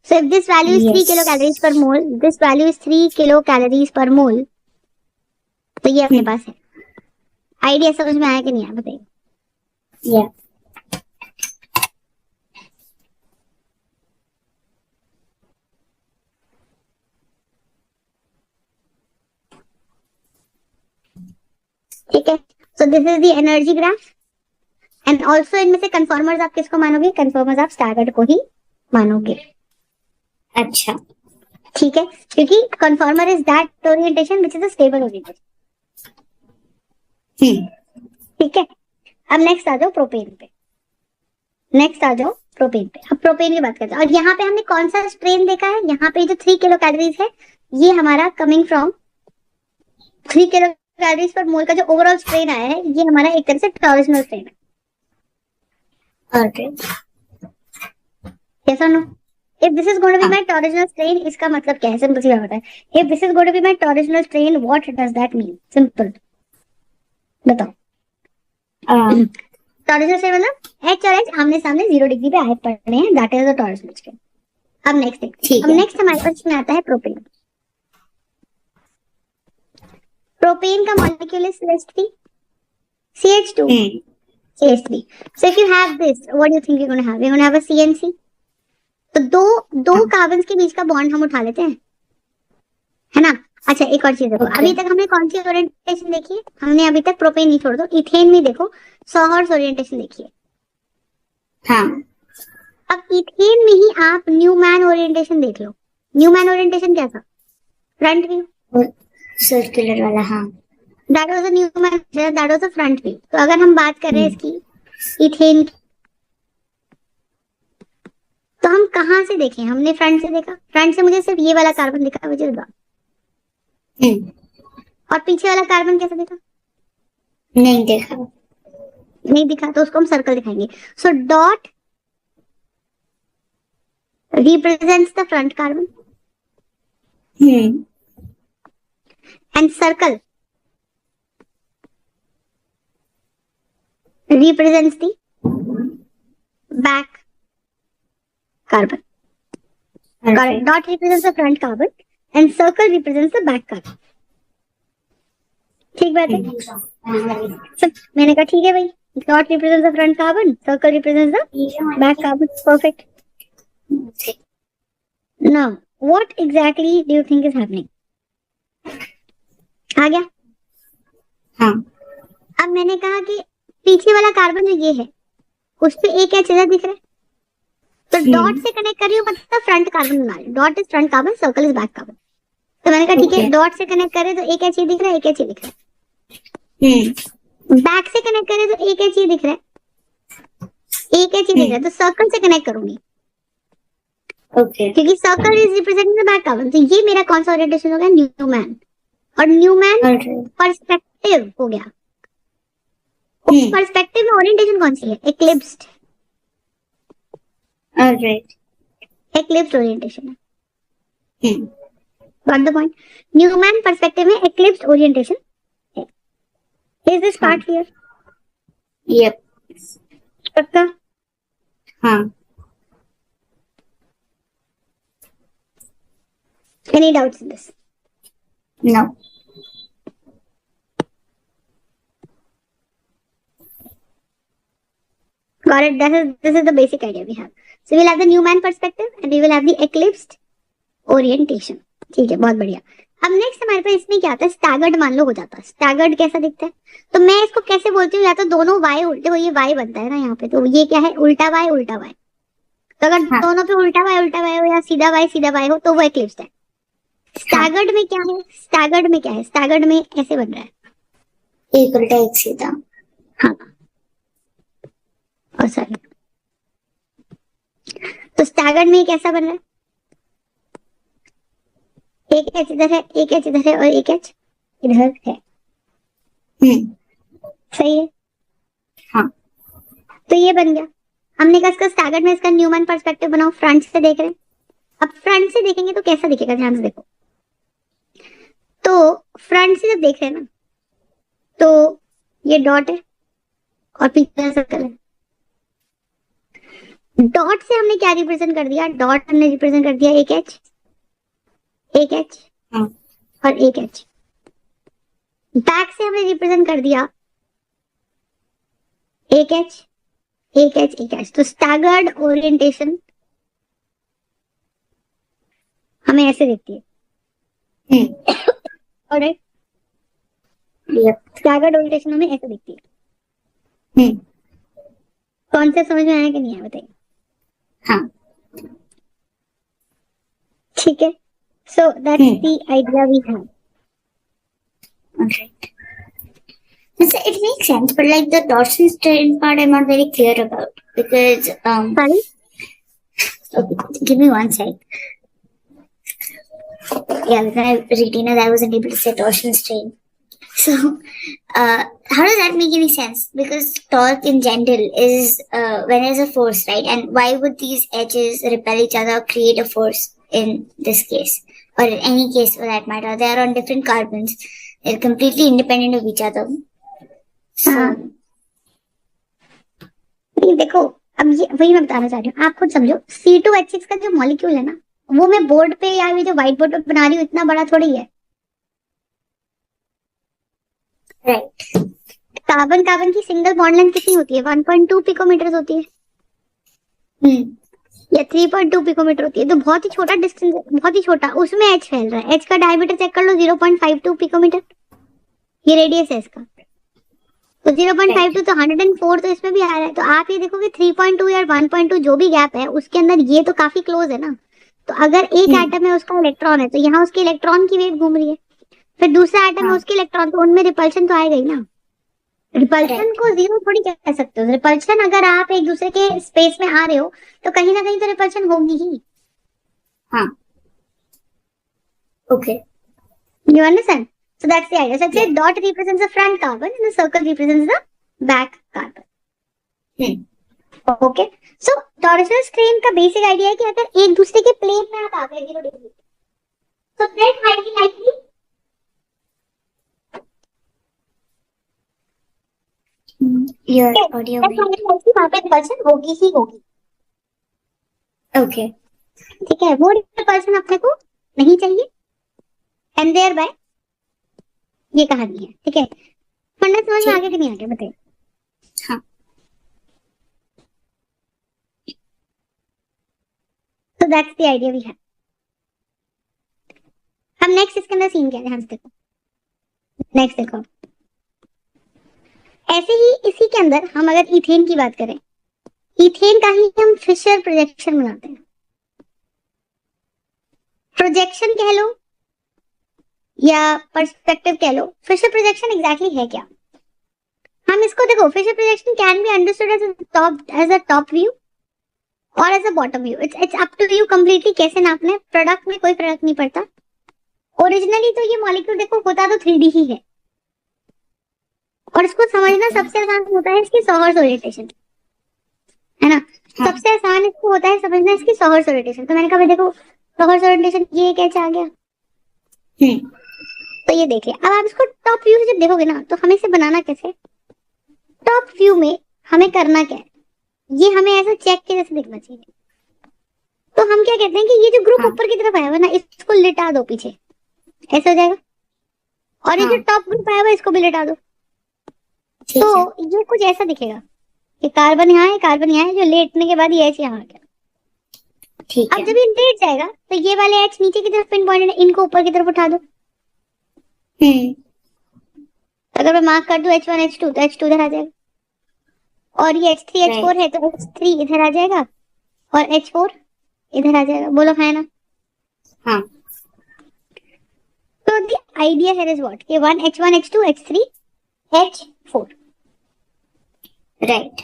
So if this value is 3 kilocalories per mole, this value is 3 kilocalories per mole, तो ये अपने पास है। आइडिया समझ में आया कि नहीं आया बताइए? Yeah. ठीक है, so this is the energy graph. And also इनमें से कन्फर्मर्स आप किसको मानोगे? कन्फर्मर्स आप स्टैगर्ड को ही मानोगे। अच्छा। ठीक है, क्योंकि कन्फर्मर is that orientation which is a stable orientation. ठीक है, अब नेक्स्ट आ जाओ प्रोपेन पे। अब प्रोपेन की बात करते हैं। और यहाँ पे हमने कौन सा स्ट्रेन देखा है? यहाँ पे जो 3 किलो कैलोरीज है, ये हमारा coming from 3 kilo calories per मोल का जो ओवरऑल स्ट्रेन आया है, ये हमारा एक तरह से टॉर्जनल स्ट्रेन है। Okay. Yes or no? If this is going to be my torsional strain, इसका मतलब क्या है? सिंपल सी बात है। If this is going to be my torsional strain, what does that mean? Simple. बताओ। टॉर्जनल स्ट्रेन मतलब H और H आमने सामने 0 डिग्री पे आए पड़े हैं, that is the torsional strain। अब नेक्स्ट देखते हैं। अब नेक्स्ट हमारे पास में आता है प्रोपेन। प्रोपेन का molecule is CH3, CH2, CH3. So if you have this, what do you think you're going to have? You're going to have a CNC. तो दो कार्बन के बीच का बॉन्ड हम उठा लेते हैं, है ना? अच्छा, एक और चीज देखो। अभी तक हमने कौन सी ओरिएंटेशन देखी है? हमने अभी तक प्रोपेन नहीं, छोड़ दो, इथेन में देखो सॉहर्स ओरिएंटेशन देखिए। अब इथेन में ही आप न्यूमैन ओरिएंटेशन देख लो। न्यूमैन ओरिएंटेशन क्या था? फ्रंट व्यू, सर्कुलर वाला, हाँ। That was a Newman, that was a front view. तो अगर हम बात कर रहे हैं इसकी इथेन, तो हम कहाँ से देखें? हमने फ्रंट से देखा, फ्रंट से मुझे सिर्फ ये वाला कार्बन दिखा विच इज डॉट, और पीछे वाला कार्बन कैसा दिखा? नहीं देखा। नहीं दिखा, तो उसको हम सर्कल दिखाएंगे। So dot represents the front carbon and circle represents the back carbon. Got it? Dot represents the front carbon and circle represents the back carbon. ठीक बात है? सब मैंने कहा ठीक है भाई, dot represents the front carbon, circle represents the back carbon. Perfect. Now what exactly do you think is happening? आ गया? हाँ। अब मैंने कहा कि पीछे वाला कार्बन जो ये है उस पे एक एच इधर दिख रहा है, तो डॉट से कनेक्ट कर रही हूँ, मतलब फ्रंट कार्बन बना रही हूँ। Dot is front carbon, circle is back carbon. तो मैंने कहा ठीक है, डॉट से कनेक्ट करे तो एक एच ये दिख रहा है, एक एच ये दिख रहा है। बैक से कनेक्ट करे तो एक एच ये दिख रहा है, एक एच ये दिख रहा है, तो सर्कल से कनेक्ट करूंगी। ओके। क्योंकि circle is representing the back carbon, तो ये मेरा कौन सा ओरिएंटेशन हो गया? न्यूमैन। और न्यूमैन पर्सपेक्टिव हो गया। पर्सपेक्टिव में ओरिएंटेशन कौन सी है? एक्लिप्स्ड। ऑलराइट। एक्लिप्स्ड ओरिएंटेशन है। Got the point? Newman perspective में एक्लिप्स्ड ओरिएंटेशन है। Is this part clear? Yep. पक्का? हाँ। Any doubts in this? No. Got it. This is the basic idea we have. So we'll have the Newman perspective and we will have the eclipsed orientation. ठीक है, बहुत बढ़िया। अब नेक्स्ट हमारे पास इसमें क्या आता है? स्टैगर्ड मान लो हो जाता है। स्टैगर्ड कैसा दिखता है? तो मैं इसको कैसे बोलती हूँ? या तो दोनों वाई उल्टे हो, ये वाई बनता है ना यहाँ पे, तो ये क्या है? उल्टा वाई उल्टा वाई। तो अगर दोनों पे उल्टा वाई हो या सीधा वाई हो तो वो एक्लिप्स्ड है। स्टैगर्ड में क्या है? स्टैगर्ड में क्या है? स्टैगर्ड में ऐसे बन रहा है, एक उल्टा एक सीधा। हाँ, और सॉरी, तो स्टैगर्ड में कैसा बन रहा है? एक एच इधर है, एक एच इधर है और एक एच इधर है। सही है? हाँ। तो ये बन गया। हमने कहा इसका स्टैगर्ड में इसका न्यूमैन पर्सपेक्टिव बनाओ, फ्रंट से देख रहे हैं। अब फ्रंट से देखेंगे तो कैसा दिखेगा? ध्यान से देखो। तो फ्रंट से जब देख रहे हैं ना, तो ये डॉट है और पीछे सर्कल है। डॉट से हमने क्या रिप्रेजेंट कर दिया? डॉट हमने रिप्रेजेंट कर दिया एक एच, एक एच और एक एच। बैक से हमने रिप्रेजेंट कर दिया एक एच, एक एच, एक एच। तो स्टैगर्ड ओरिएंटेशन हमें ऐसे दिखती है। ऑलराइट, स्टैगर्ड ओरिएंटेशन हमें ऐसे दिखती है। कॉन्सेप्ट समझ में आया कि नहीं आया बताइए? हाँ। ठीक है, so that's the idea we have. Alright. So it makes sense, but like the torsion strain part, I'm not very clear about because Sorry? Okay, give me one sec. Yeah, because I retain that I wasn't able to say torsion strain. So, how does that make any sense? Because torque in general is when there's a force, right? And why would these edges repel each other or create a force in this case? Or in any case for that matter, they are on different carbons. They're completely independent of each other. So, देखो, अब ये वही मैं बताना चाह रही हूँ, आप खुद समझो। C2H6 का जो मॉलिक्यूल है ना, वो मैं बोर्ड पे या जो व्हाइट बोर्ड पे बना रही हूँ, इतना बड़ा थोड़ी है। right. कार्बन कार्बन की सिंगल बॉन्ड लेंथ कितनी होती है? 1.2 पिकोमीटर होती है या 3.2 पिकोमीटर होती है। तो बहुत ही छोटा डिस्टेंस, बहुत ही छोटा, उसमें एच फैल रहा है। एच का डायमीटर चेक कर लो, 0.52 पिकोमीटर ये रेडियस है इसका। तो 0.52 तो 104 तो इसमें भी आ रहा है। तो आप ये देखोगे 3.2 या 1.2 जो भी गैप है उसके अंदर ये तो काफी क्लोज है ना। तो अगर एक हम्म। एटम है उसका इलेक्ट्रॉन है तो यहाँ उसके इलेक्ट्रॉन की वेव घूम रही है, फिर दूसरा एटम है हाँ। उसके इलेक्ट्रॉन, तो उनमें रिपल्शन तो आएगा ही ना। Repulsion right. को जीरो थोड़ी कह सकते हो। रिपल्शन अगर आप एक दूसरे के स्पेस में आ रहे हो तो कहीं ना कहीं तो रिपल्शन होगी ही। हाँ। Okay. You understand? So that's the idea. So let's या। say dot represents the front carbon and the circle represents the back carbon. Hmm. Okay. So torsional strain का बेसिक आइडिया है कि अगर एक दूसरे के प्लेन में आप आ गए 0 डिग्री, तो then highly likely your audio में। वहां पे रिपल्शन होगी ही होगी। ओके। ठीक है, वो रिपल्शन अपने को नहीं चाहिए एंड देयर बाय ये कहानी है। ठीक है, फंडा समझ में ठीक आगे कि नहीं आगे बताइए। हाँ। So that's the idea we have. हम नेक्स्ट इसके अंदर सीन क्या है ध्यान से देखो। नेक्स्ट देखो, ऐसे ही इसी के अंदर हम अगर इथेन की बात करें, इथेन का ही हम फिशर प्रोजेक्शन बनाते हैं। प्रोजेक्शन कह लो या पर्सपेक्टिव कह लो, फिशर प्रोजेक्शन एग्जैक्टली है क्या? हम इसको देखो, Fischer projection can be understood as a top view और as a bottom view. It's up to you completely कैसे नापना है। प्रोडक्ट में कोई फर्क नहीं पड़ता। ओरिजिनली तो ये मॉलिक्यूल देखो होता तो 3D ही है, और इसको समझना सबसे आसान होता है इसकी सॉहर्स ओरिएंटेशन, है ना। हाँ। सबसे आसान इसको होता है समझना इसकी सॉहर्स ओरिएंटेशन। तो मैंने कहा भाई देखो सॉहर्स ओरिएंटेशन ये कैसे आ गया, तो ये देख लिया। अब आप इसको टॉप व्यू से जब देखोगे ना तो हमें इसे बनाना कैसे, टॉप व्यू में हमें करना क्या है, ये हमें ऐसा चेक के जैसे दिखना चाहिए। तो हम क्या कहते हैं कि ये जो ग्रुप हाँ। ऊपर की तरफ आया हुआ ना इसको लिटा दो पीछे, ऐसा हो जाएगा। और ये जो हाँ। टॉप ग्रुप आया हुआ इसको भी लिटा दो, ठीक है। तो ये कुछ ऐसा दिखेगा कि कार्बन यहाँ है, कार्बन यहाँ है, जो लेटने के बाद ये एच यहाँ आ गया। ठीक अब है। जब ये लेट जाएगा तो ये वाले एच नीचे की तरफ पिन पॉइंट है, इनको ऊपर की तरफ उठा दो। अगर मैं मार्क कर दूं H1 H2 तो H2 इधर आ जाएगा, और ये H3 H4 है तो H3 इधर आ जाएगा और H4 इधर आ जाएगा। बोलो है ना। हाँ। तो the idea here is what कि 1 H1 H2 H3 H4, right.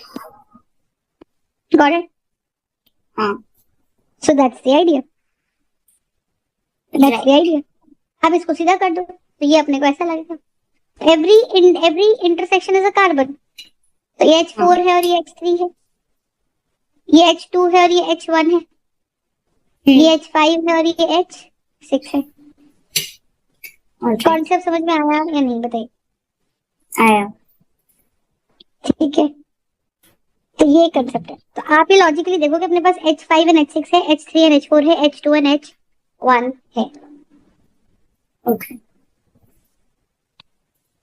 Got it. हाँ। So that's the idea, that's the idea. अब इसको सीधा कर दो तो ये अपने को ऐसा लगेगा, every intersection is a carbon. तो ये H4 है और ये H3 है, ये H2 है और ये H1 है, ये H5 है और ये H6 है। कॉन्सेप्ट समझ में आया या नहीं बताइए। आया। ठीक है, तो ये कंसेप्ट है। तो आप ये लॉजिकली देखोगे अपने पास H5 एंड H6 है, H3 एंड H4 है, H2 एंड H1 है। ओके।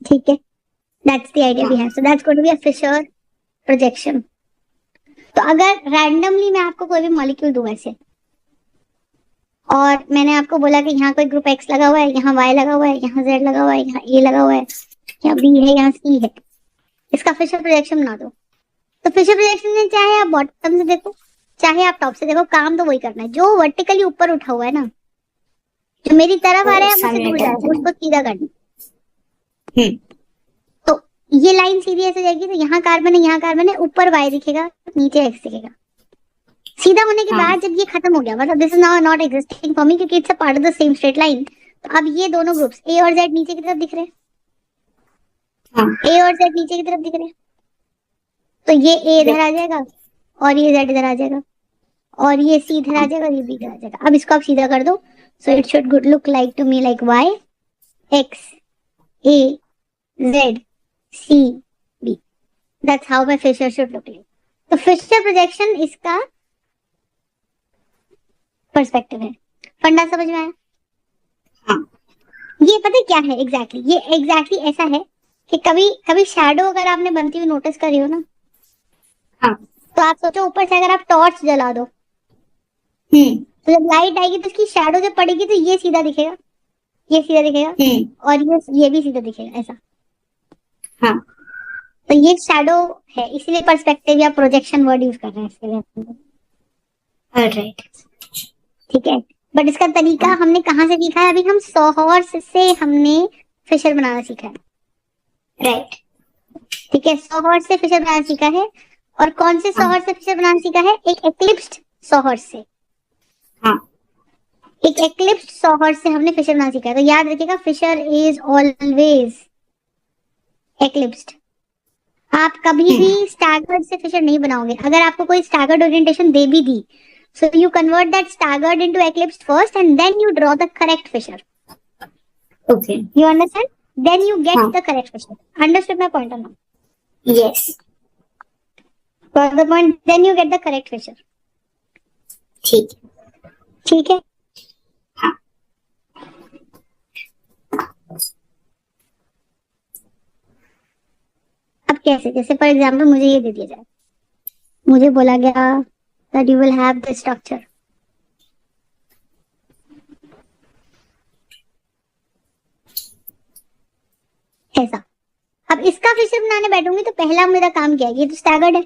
ठीक है, that's the idea we have. So that's going to be a Fisher projection. तो अगर रैंडमली मैं आपको कोई भी मॉलिक्यूल दूं ऐसे, और मैंने आपको बोला कि यहाँ कोई ग्रुप X लगा हुआ है, यहाँ Y लगा हुआ है, यहाँ Z लगा हुआ है, यहाँ A लगा हुआ है, यहाँ B है, यहाँ C है, इसका फिशर प्रोजेक्शन बना दो। तो फिशर प्रोजेक्शन में चाहे आप बॉटम से देखो चाहे आप टॉप से देखो, काम तो वही करना है। जो वर्टिकली ऊपर उठा हुआ है ना, जो मेरी तरफ आ रहा है मुझसे दूर जा रहा है, उसको सीधा करना। तो ये लाइन सीधी ऐसे जाएगी तो यहाँ कार्बन है, यहाँ कार्बन है, ऊपर Y दिखेगा, नीचे X दिखेगा। सीधा होने के बाद जब ये खत्म हो गया, मतलब this is now not existing for me क्योंकि it's a part of the same straight line. तो अब ये दोनों ग्रुप्स A और Z नीचे की तरफ दिख रहे हैं, A और Z नीचे की तरफ दिख रहे हैं, तो ये A इधर आ जाएगा और ये Z इधर आ जाएगा और ये C इधर आ जाएगा और ये B इधर आ जाएगा। अब इसको आप सीधा कर दो, so it should look like to me like Y X A Z C B। That's how my Fisher should look like. तो फिशर प्रोजेक्शन इसका पर्सपेक्टिव है। फंडा समझ में आया? हाँ। ये पता है क्या है एग्जैक्टली ये एग्जैक्टली ऐसा है कि कभी कभी शैडो अगर आपने बनती हुई नोटिस करी हो ना, हाँ। तो आप सोचो ऊपर से अगर आप टॉर्च जला दो तो जब लाइट आएगी तो उसकी शैडो जब पड़ेगी तो ये सीधा दिखेगा, ये सीधा दिखेगा और ये भी सीधा दिखेगा ऐसा। हाँ। तो ये शैडो है, इसीलिए पर्सपेक्टिव या प्रोजेक्शन वर्ड यूज कर रहे हैं इसके लिए। ऑलराइट। ठीक है, बट इसका तरीका हमने कहाँ से सीखा है? अभी हम सॉहॉर्स से हमने फिशर बनाना सीखा है, राइट। ठीक है, सॉहॉर्स से फिशर बनाना सीखा है। और कौन से सॉहॉर्स से फिशर बनाना सीखा है? एक एक्लिप्स्ड सॉहॉर्स से। हाँ। एक एक्लिप्स्ड सॉहॉर्स से हमने फिशर बनाना सीखा है। तो याद रखिएगा, फिशर इज ऑलवेज एक्लिप्स्ड। आप कभी भी स्टैगर्ड से फिशर नहीं बनाओगे। अगर आपको कोई स्टैगर्ड ओरिएंटेशन दे भी दी, so you convert that staggered into eclipsed first and then you draw the correct fissure. Okay. You understand? Then you get हाँ. the correct fissure. Understood my point or not? Yes. Got the point? Then you get the correct fissure. ठीक है। ठीक है? हाँ. अब कैसे? जैसे फॉर एग्जाम्पल मुझे ये दे दिया जाए, मुझे बोला गया that you will have the structure. ऐसा। अब इसका फिशर बनाने बैठूंगी तो पहला मेरा काम क्या है? ये तो स्टैगर्ड है।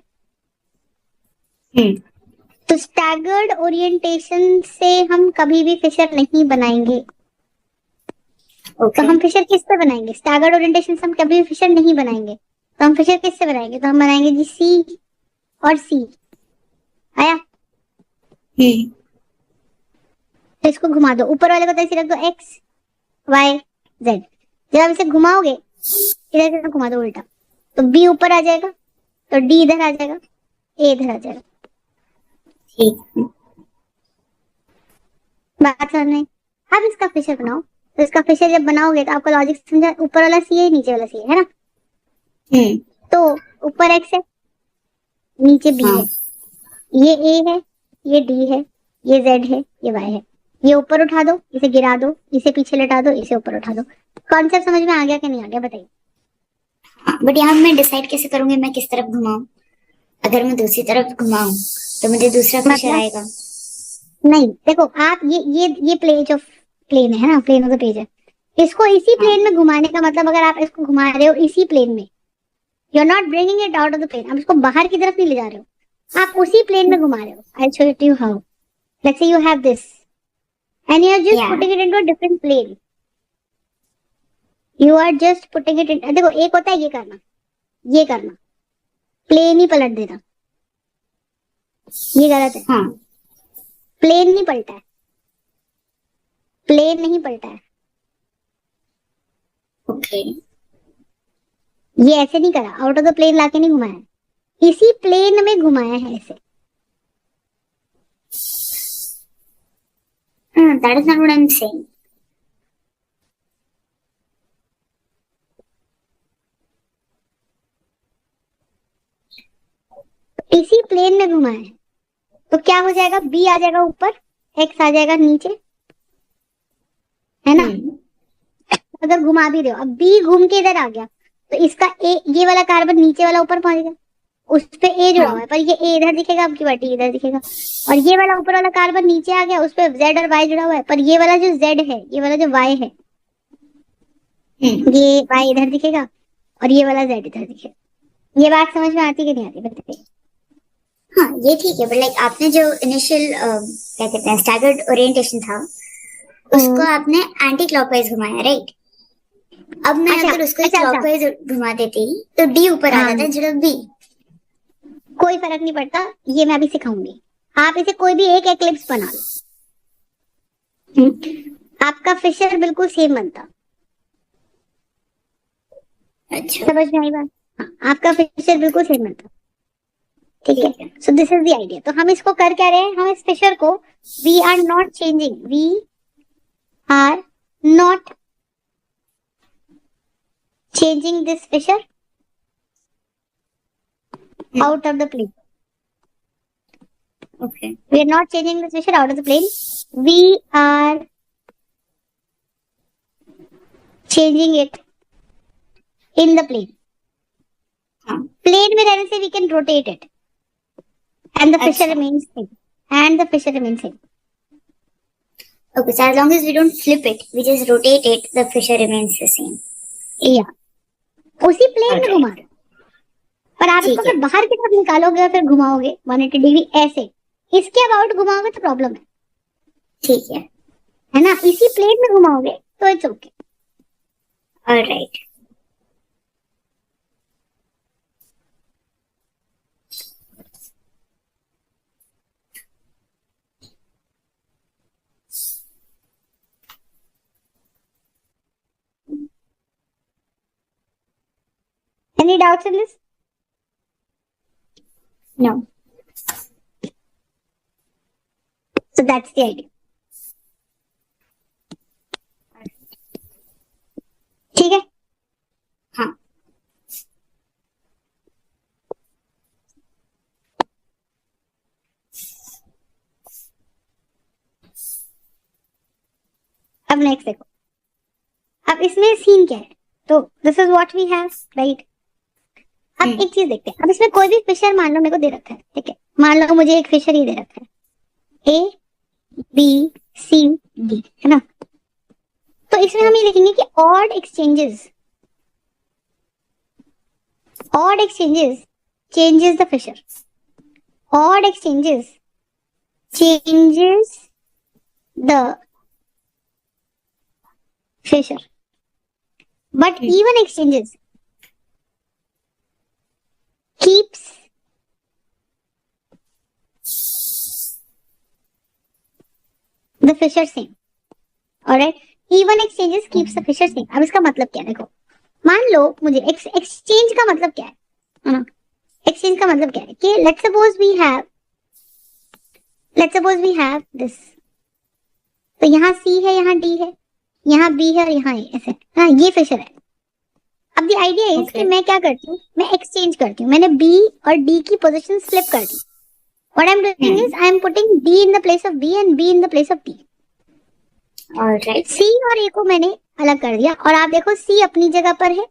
तो स्टैगर्ड ओरिएंटेशन से हम कभी भी फिशर नहीं बनाएंगे। Okay. तो हम फिशर किससे बनाएंगे? स्टैगर्ड ओरिएंटेशन से हम कभी भी फिशर नहीं बनाएंगे। तो हम फिशर किससे बनाएंगे? तो हम बनाएंगे जी सी और सी। आया? तो इसको घुमा दो, ऊपर वाले को तो ऐसे रख दो एक्स वाई जेड। जब आप इसे घुमाओगे इधर से घुमा दो उल्टा, तो बी ऊपर आ जाएगा, तो डी इधर आ जाएगा, ए इधर आ जाएगा। ठीक। बात समझ में? अब इसका फिशर बनाओ। तो इसका फिशर जब बनाओगे तो आपका लॉजिक समझा, ऊपर वाला सी है, नीचे वाला सी है ना? तो ऊपर एक्स है, नीचे बी है, ये ए है, ये डी है, ये जेड है, ये वाई है। ये ऊपर उठा दो, इसे गिरा दो, इसे पीछे लटा दो, इसे ऊपर उठा दो। कॉन्सेप्ट समझ में आ गया कि नहीं आ गया? बताइए। बट यहाँ मैं डिसाइड कैसे करूंगी मैं किस तरफ घुमाऊं? अगर मैं दूसरी तरफ घुमाऊं तो मुझे दूसरा फिशर आएगा। नहीं, देखो आप ये प्लेन है ना, प्लेन ऑफ द पेज है। इसको इसी प्लेन में घुमाने का मतलब, अगर आप इसको घुमा रहे हो इसी प्लेन में, you are not bringing it out of the plane. आप इसको बाहर की तरफ नहीं ले जा रहे हो, आप उसी प्लेन में घुमा रहे हो। I show it you how. Let's say you have this and you are just putting it into a different plane. You are just putting it in, देखो एक होता है ये करना, ये करना, प्लेन ही पलट देना, ये गलत है। हाँ। प्लेन नहीं पलटा है, प्लेन नहीं पलटा है। ओके। ये ऐसे नहीं करा, आउट ऑफ द प्लेन लाके नहीं घुमाया, इसी प्लेन में घुमाया है ऐसे। That is not what I'm saying. इसी प्लेन में घुमाया है, तो क्या हो जाएगा? बी आ जाएगा ऊपर, एक्स आ जाएगा नीचे, है ना? अगर घुमा भी रहे हो, अब बी घूम के इधर आ गया, तो इसका ए, ये वाला कार्बन नीचे वाला ऊपर पहुंच गया, उस पे ए जुड़ा हुआ है, पर ये ए इधर दिखेगा, आपकी बाटी इधर दिखेगा। और ये वाला ऊपर वाला कार्बन नीचे आ गया, उस पे जेड और वाई जुड़ा हुआ है, पर ये वाला जो जेड है, ये वाला जो वाई है, ये वाई इधर दिखेगा और ये वाला जेड इधर दिखेगा। ये बात समझ में आती कि नहीं आती? बताइए। हाँ, ये ठीक है, बट लाइक आपने जो इनिशियल क्या कहते हैं स्टैगर्ड ओरिएंटेशन था, उसको आपने एंटी क्लॉकवाइज घुमाया, राइट? अब मैं अगर उसको क्लॉकवाइज घुमा देती तो डी ऊपर आ जाता इंस्टेड ऑफ बी। कोई फर्क नहीं पड़ता, ये मैं अभी सिखाऊंगी। आप इसे कोई भी एक एक्लिप्स बना लो, आपका फिशर बिल्कुल सेम बनता। अच्छा, समझ में आई बात? हाँ, आपका फिशर बिल्कुल सेम बनता। ठीक है, so this is the idea. तो हम इसको कर क्या रहे हैं? हम इस फिशर को we are not changing, we are not changing this Fisher out of the plane. Okay. We are not changing this fissure out of the plane. We are changing it in the plane. Plane में रहने से we can rotate it, and the fissure remains same. And the fissure remains same. Okay, so as long as we don't flip it, we just rotate it, the fissure remains the same. Yeah. उसी प्लेन में घुमा रहे, पर आप इसको फिर बाहर की तरफ निकालोगे और फिर घुमाओगे 180 डिग्री ऐसे, इसके अबाउट घुमाओगे तो प्रॉब्लम है। ठीक है ना, इसी प्लेन में घुमाओगे तो it's okay. Alright. Any doubts in this? No. So that's the idea. ठीक है। हाँ। अब नेक्स्ट देखो, अब इसमें सीन क्या है, तो this is what we have, right. अब एक चीज देखते हैं, अब इसमें कोई भी फिशर मान लो मेरे को दे रखा है, ठीक है, मान लो मुझे एक फिशर ही दे रखा है, ए बी सी डी, है ना। तो इसमें हम ये लिखेंगे कि odd exchanges changes the Fisher, odd exchanges changes the Fisher, but even exchanges keeps the fissure same. Alright, even exchanges keeps the fissure same. अब इसका मतलब क्या है, देखो मान लो मुझे एक्सचेंज का मतलब क्या है ना, एक्सचेंज का मतलब क्या है कि let's suppose we have this, तो यहाँ C है, यहाँ D है, यहाँ B है और यहाँ A, ऐसे, हाँ ये फिशर है। अब द आइडिया इज कि मैं क्या करती हूँ, मैं एक्सचेंज करती हूँ, मैंने B और D की पोजीशन फ्लिप कर दी। What I am doing is I am putting D in the place of B and B in the place of D. Alright. C और A को मैंने अलग कर दिया, और आप देखो C अपनी जगह पर है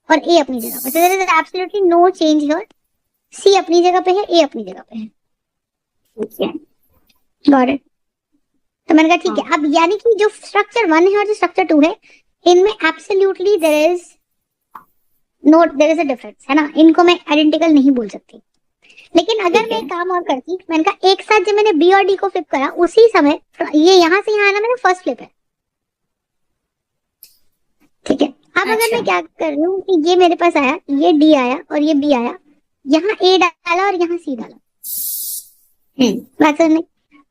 और A अपनी जगह पर, so there is absolutely no change here. C अपनी जगह पे है, A अपनी जगह पे है। ठीक है। Got it. तो मैंने कहा ठीक है, अब यानी कि जो स्ट्रक्चर 1 है और जो स्ट्रक्चर 2 है, इनमें absolutely there is a difference, है ना, इनको मैं आइडेंटिकल नहीं बोल सकती। लेकिन अगर मैं एक काम और करती, मैंने कहा एक साथ जब मैंने बी और डी को फ्लिप करा, उसी समय ये यहाँ से यहाँ आना मेरा फर्स्ट फ्लिप है, ठीक है। अब अगर मैं क्या कर रही हूँ कि ये मेरे पास आया, ये डी आया और ये बी आया, यहाँ ए डाला और यहाँ सी डाला, बात समझ में,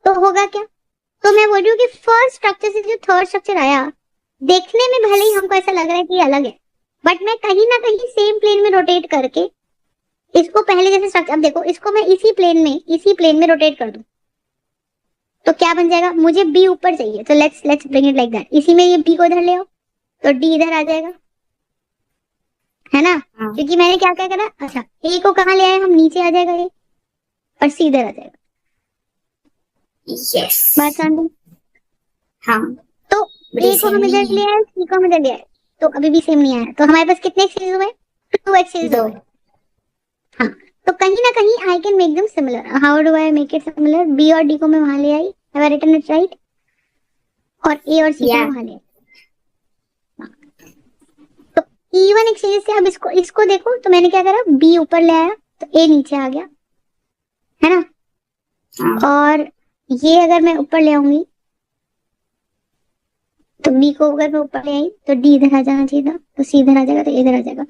तो होगा क्या, तो मैं बोल रही हूँ कि फर्स्ट स्ट्रक्चर से जो थर्ड स्ट्रक्चर आया, देखने में भले ही हमको ऐसा लग रहा है कि अलग है, बट मैं कहीं ना कहीं सेम प्लेन में रोटेट करके इसको पहले जैसे स्ट्रक्चर, अब देखो इसको मैं इसी प्लेन में रोटेट कर दूं तो क्या बन जाएगा, मुझे बी ऊपर चाहिए, तो let's bring it like that, इसी में ये बी को इधर ले आओ तो डी इधर आ जाएगा, है ना, क्योंकि मैंने क्या क्या करा, अच्छा ए को कहाँ ले आए हम, नीचे आ जाएगा ये, और सी इधर आ जाएगा। यस। बात समझ, हाँ। तो ए को हम इधर ले आए, सी को हम इधर ले आए, तो अभी भी सेम नहीं आया, तो हमारे पास कितने एक्सचेंज हुए, 2 एक्सचेंज हुए। हाँ, तो कहीं ना कहीं I can make them similar. How do I make it similar, B और डी को मैं वहां ले आई, have I written it right, और ए और सी को वहां ले आई, तो इवन एक्सचेंज से अब इसको देखो, तो मैंने क्या करा, बी ऊपर ले आया तो ए नीचे आ गया, है ना, और ये अगर मैं ऊपर ले आऊंगी तो बी को अगर मैं ऊपर ले आई तो डी इधर आ जाना चाहिए था, तो सी इधर आ जाएगा तो इधर आ जाएगा।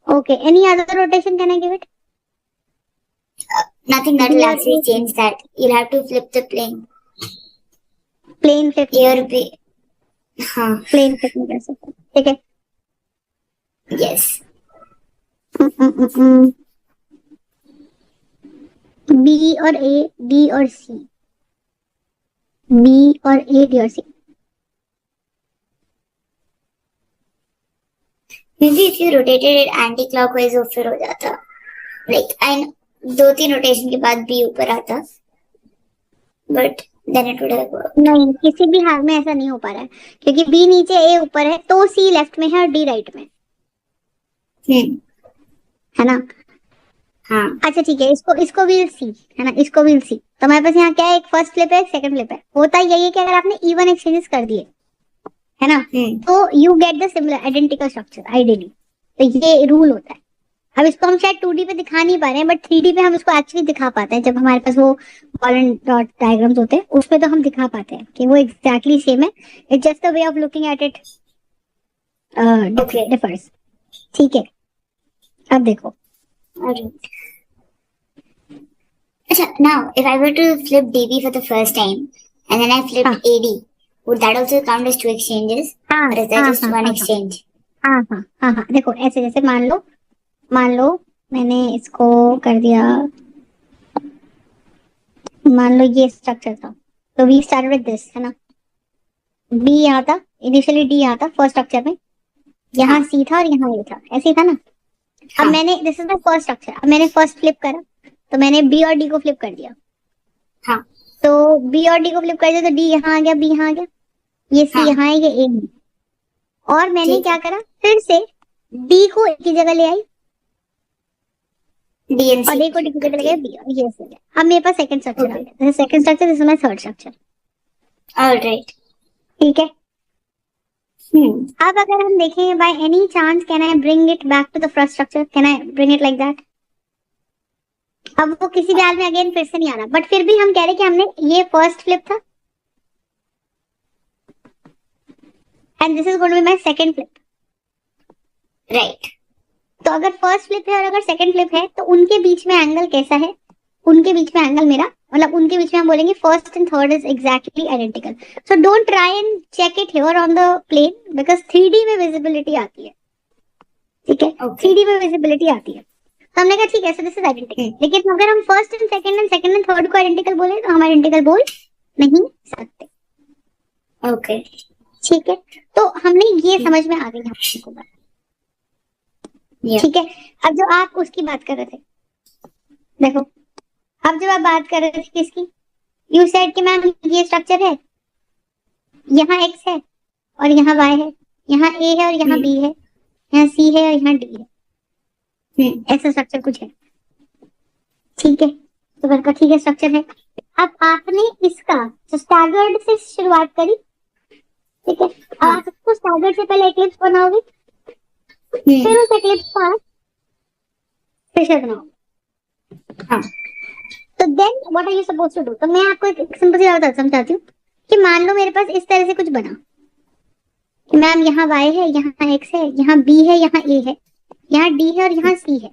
Okay, any other rotation can I give it? Nothing that will actually change that. You'll have to flip the plane. Plane flip A और B. हाँ. प्लेन फ्लिप नहीं कर सकते, ठीक है। Yes. बी और ए, डी और सी, बी और ए, डी और सी, Maybe if you rotated it anti-clockwise वो फिर हो जाता. Like and 2-3 रोटेशन के बाद B ऊपर आता. But then it would have worked. नहीं, किसी भी हाल में ऐसा नहीं हो पा रहा है, क्योंकि बी नीचे ए ऊपर है, तो सी लेफ्ट में है और डी राइट में, है ना। हाँ. अच्छा ठीक है, इसको व्हील सी, है ना, इसको व्हील सी, तो हमारे पास यहाँ क्या है, एक फर्स्ट फ्लिप है, एक सेकंड फ्लिप है। होता यही है कि अगर आपने इवन एक्सचेंजेस कर दिए, है ना, तो you get the similar identical structure ideally, तो ये रूल होता है। अब इसको हम शायद 2D पे दिखा नहीं पा रहे हैं, बट 3D पे हम इसको एक्चुअली दिखा पाते हैं, जब हमारे पास वो कॉलन डॉट डायग्राम्स होते हैं उस पे तो हम दिखा पाते हैं कि वो एग्जैक्टली सेम है, it's just the way of looking at it Okay. Differs. ठीक है, अब देखो Alright. Now, if I were to flip DB for the first time and then I flipped हाँ AD, would that also count as two exchanges? हाँ Or is that हाँ just हाँ one हाँ exchange? हाँ हाँ हाँ हाँ, देखो ऐसे जैसे मान लो मैंने इसको कर दिया, मान लो ये स्ट्रक्चर था, तो वी स्टार्टेड विद दिस, है ना, बी यहाँ था, इनिशियली डी यहाँ था फर्स्ट स्ट्रक्चर में, यहाँ हाँ सी था और यहाँ ए था, ऐसे ही था ना। अब हाँ मैंने, this is my first structure, अब मैंने फर्स्ट फ्लिप करा तो मैंने बी और डी को फ्लिप कर दिया, हाँ तो बी और डी को फ्लिप कर दिया तो डी यहाँ आ गया, बी यहाँ आ गया, ये सी हाँ यहाँ है, ये ए है। और मैंने ठीक क्या है। करा, फिर से डी को ए की जगह ले आई D and और C ए को डी की कर जगह ले दिए। गया, बी और ये से गया। अब मेरे पास सेकंड स्ट्रक्चर आ Okay. गया, second structure, this is my third structure. Alright. ठीक है, Hmm. अब अगर हम देखें by any chance can I bring it back to the first structure, can I bring it like that. अब वो किसी भी हाल में अगेन फिर से नहीं आ रहा, बट फिर भी हम कह रहे कि हमने ये फर्स्ट फ्लिप था and this is going to be my second flip. Right. तो अगर फर्स्ट फ्लिप है और अगर सेकंड फ्लिप है तो उनके बीच में एंगल कैसा है, उनके बीच में एंगल मेरा, मतलब उनके बीच में हम बोलेंगे first and third is exactly identical. So don't try and check it here on the plane because 3D में विजिबिलिटी आती है, ठीक है, Okay. 3D में विजिबिलिटी आती है। तो हमने कहा ठीक है, सो दिस इज आइडेंटिकल, लेकिन अगर हम first and second and third को आइडेंटिकल बोले तो हम आइडेंटिकल बोल नहीं सकते। Okay. ठीक है, तो हमने ये समझ में आ गई हमको बात। Yeah. ठीक है, अब जो आप उसकी बात कर रहे थे, देखो अब जब आप बात कर रहे थे किसकी, यू सेड कि मैम ये स्ट्रक्चर है, यहाँ एक्स है और यहाँ वाई है, यहाँ ए है और यहाँ बी है, यहाँ सी है और यहाँ डी है, ऐसा स्ट्रक्चर कुछ है। ठीक है, तो मैंने कहा ठीक है स्ट्रक्चर है। अब आपने इसका स्टैगर्ड से शुरुआत करी, ठीक है, आप उसको स्टैगर्ड से पहले एक्लिप्स बनाओगे, फिर उस एक्लिप्स पर फिशर बनाओगे। हाँ तो then what are you suppose to do. तो मैं आपको एक सिंपल सी बात समझाती हूँ कि मान लो मेरे पास इस तरह से कुछ बना कि मैम यहाँ y है, यहाँ x है, यहाँ b है, यहाँ a है, यहाँ d है और यहाँ c है।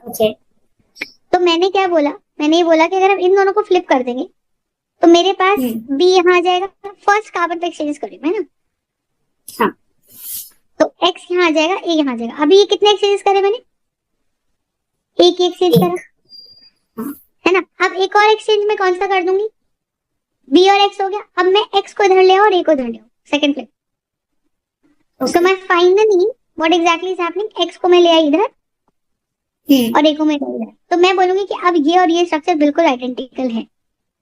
Okay. तो मैंने क्या बोला, मैंने ये बोला कि अगर हम इन दोनों को फ्लिप कर देंगे तो मेरे पास b यहाँ आ जाएगा, फर्स्ट कार्बन पे एक्सचेंज करेंगे, है ना। हाँ तो x यहाँ आ जाएगा, a यहाँ आ जाएगा। अभी ये कितने एक्सचेंज करे मैंने, एक ही एक्सचेंज एक। करा, है ना। अब एक और एक्सचेंज में कौन सा कर दूंगी, b और x हो गया। अब मैं x को इधर ले और a को इधर ले, सेकंड फ्लिप। सो मैं finally what exactly is happening, x को मैं ले आई इधर और a को मैं ले आई इधर। तो मैं बोलूंगी कि अब ये और ये स्ट्रक्चर बिल्कुल आइडेंटिकल है,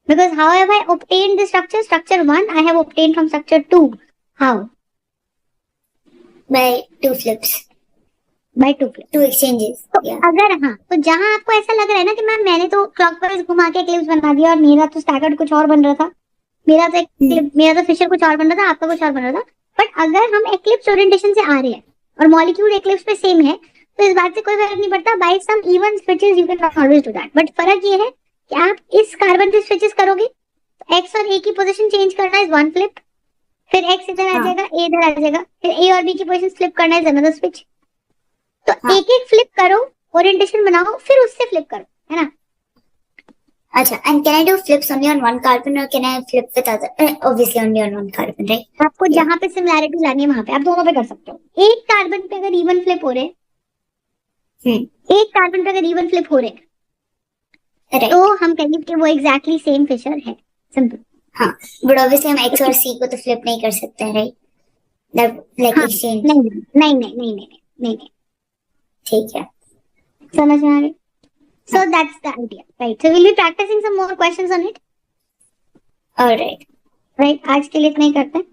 because how have I obtained the structure, structure 1 I have obtained from structure 2, how, by two flips, by 2 flip. two exchanges. तो Yeah. अगर हाँ, तो जहां आपको ऐसा लग रहा है ना कि मैम मैंने तो क्लॉकवाइज घुमा के क्लिप्स बना दिया और मेरा तो स्टैगर्ड कुछ और बन रहा था, मेरा तो मेरा तो फिशर कुछ और बन रहा था, आपका कुछ और बन रहा था, बट अगर हम एक्लिप्स ओरिएंटेशन से आ रहे हैं और मॉलिक्यूल एक्लिप्स पे सेम है तो इस बात से कोई फर्क नहीं पड़ता। By some even switches you can always do that, but फर्क ये है कि आप इस कार्बन से स्विचेस करोगे तो एक्स और ए की पोजीशन चेंज करना इज वन फ्लिप, फिर एक्स इधर आ जाएगा, ए इधर आ जाएगा, फिर ए और बी की पोजीशन फ्लिप करना इज अनदर स्विच। तो एक एक फ्लिप करो, ओरिएंटेशन बनाओ, फिर उससे फ्लिप करो, है ना। Acha, and can I do flips only on one carbon or can I flip with other? Obviously only on one carbon, right? आपको जहां पे सिमिलैरिटी लानी है वहां पे आप दोनों पे कर सकते हो। एक कार्बन पे अगर इवन फ्लिप हो रहे हैं, एक कार्बन पे अगर इवन फ्लिप हो रहे हैं Right. तो हम कहेंगे कि वो एग्जैक्टली सेम फिशर है, सिंपल। हाँ, but obviously हम X और C को तो flip नहीं कर सकते हैं, right? That like हाँ, exchange. नहीं नहीं नहीं नहीं नहीं नहीं नहीं, ठीक है. समझ में आ गई। So that's the idea, right? So we'll be practicing some more questions on it, All right. right? आज के लिए इतना ही करते हैं।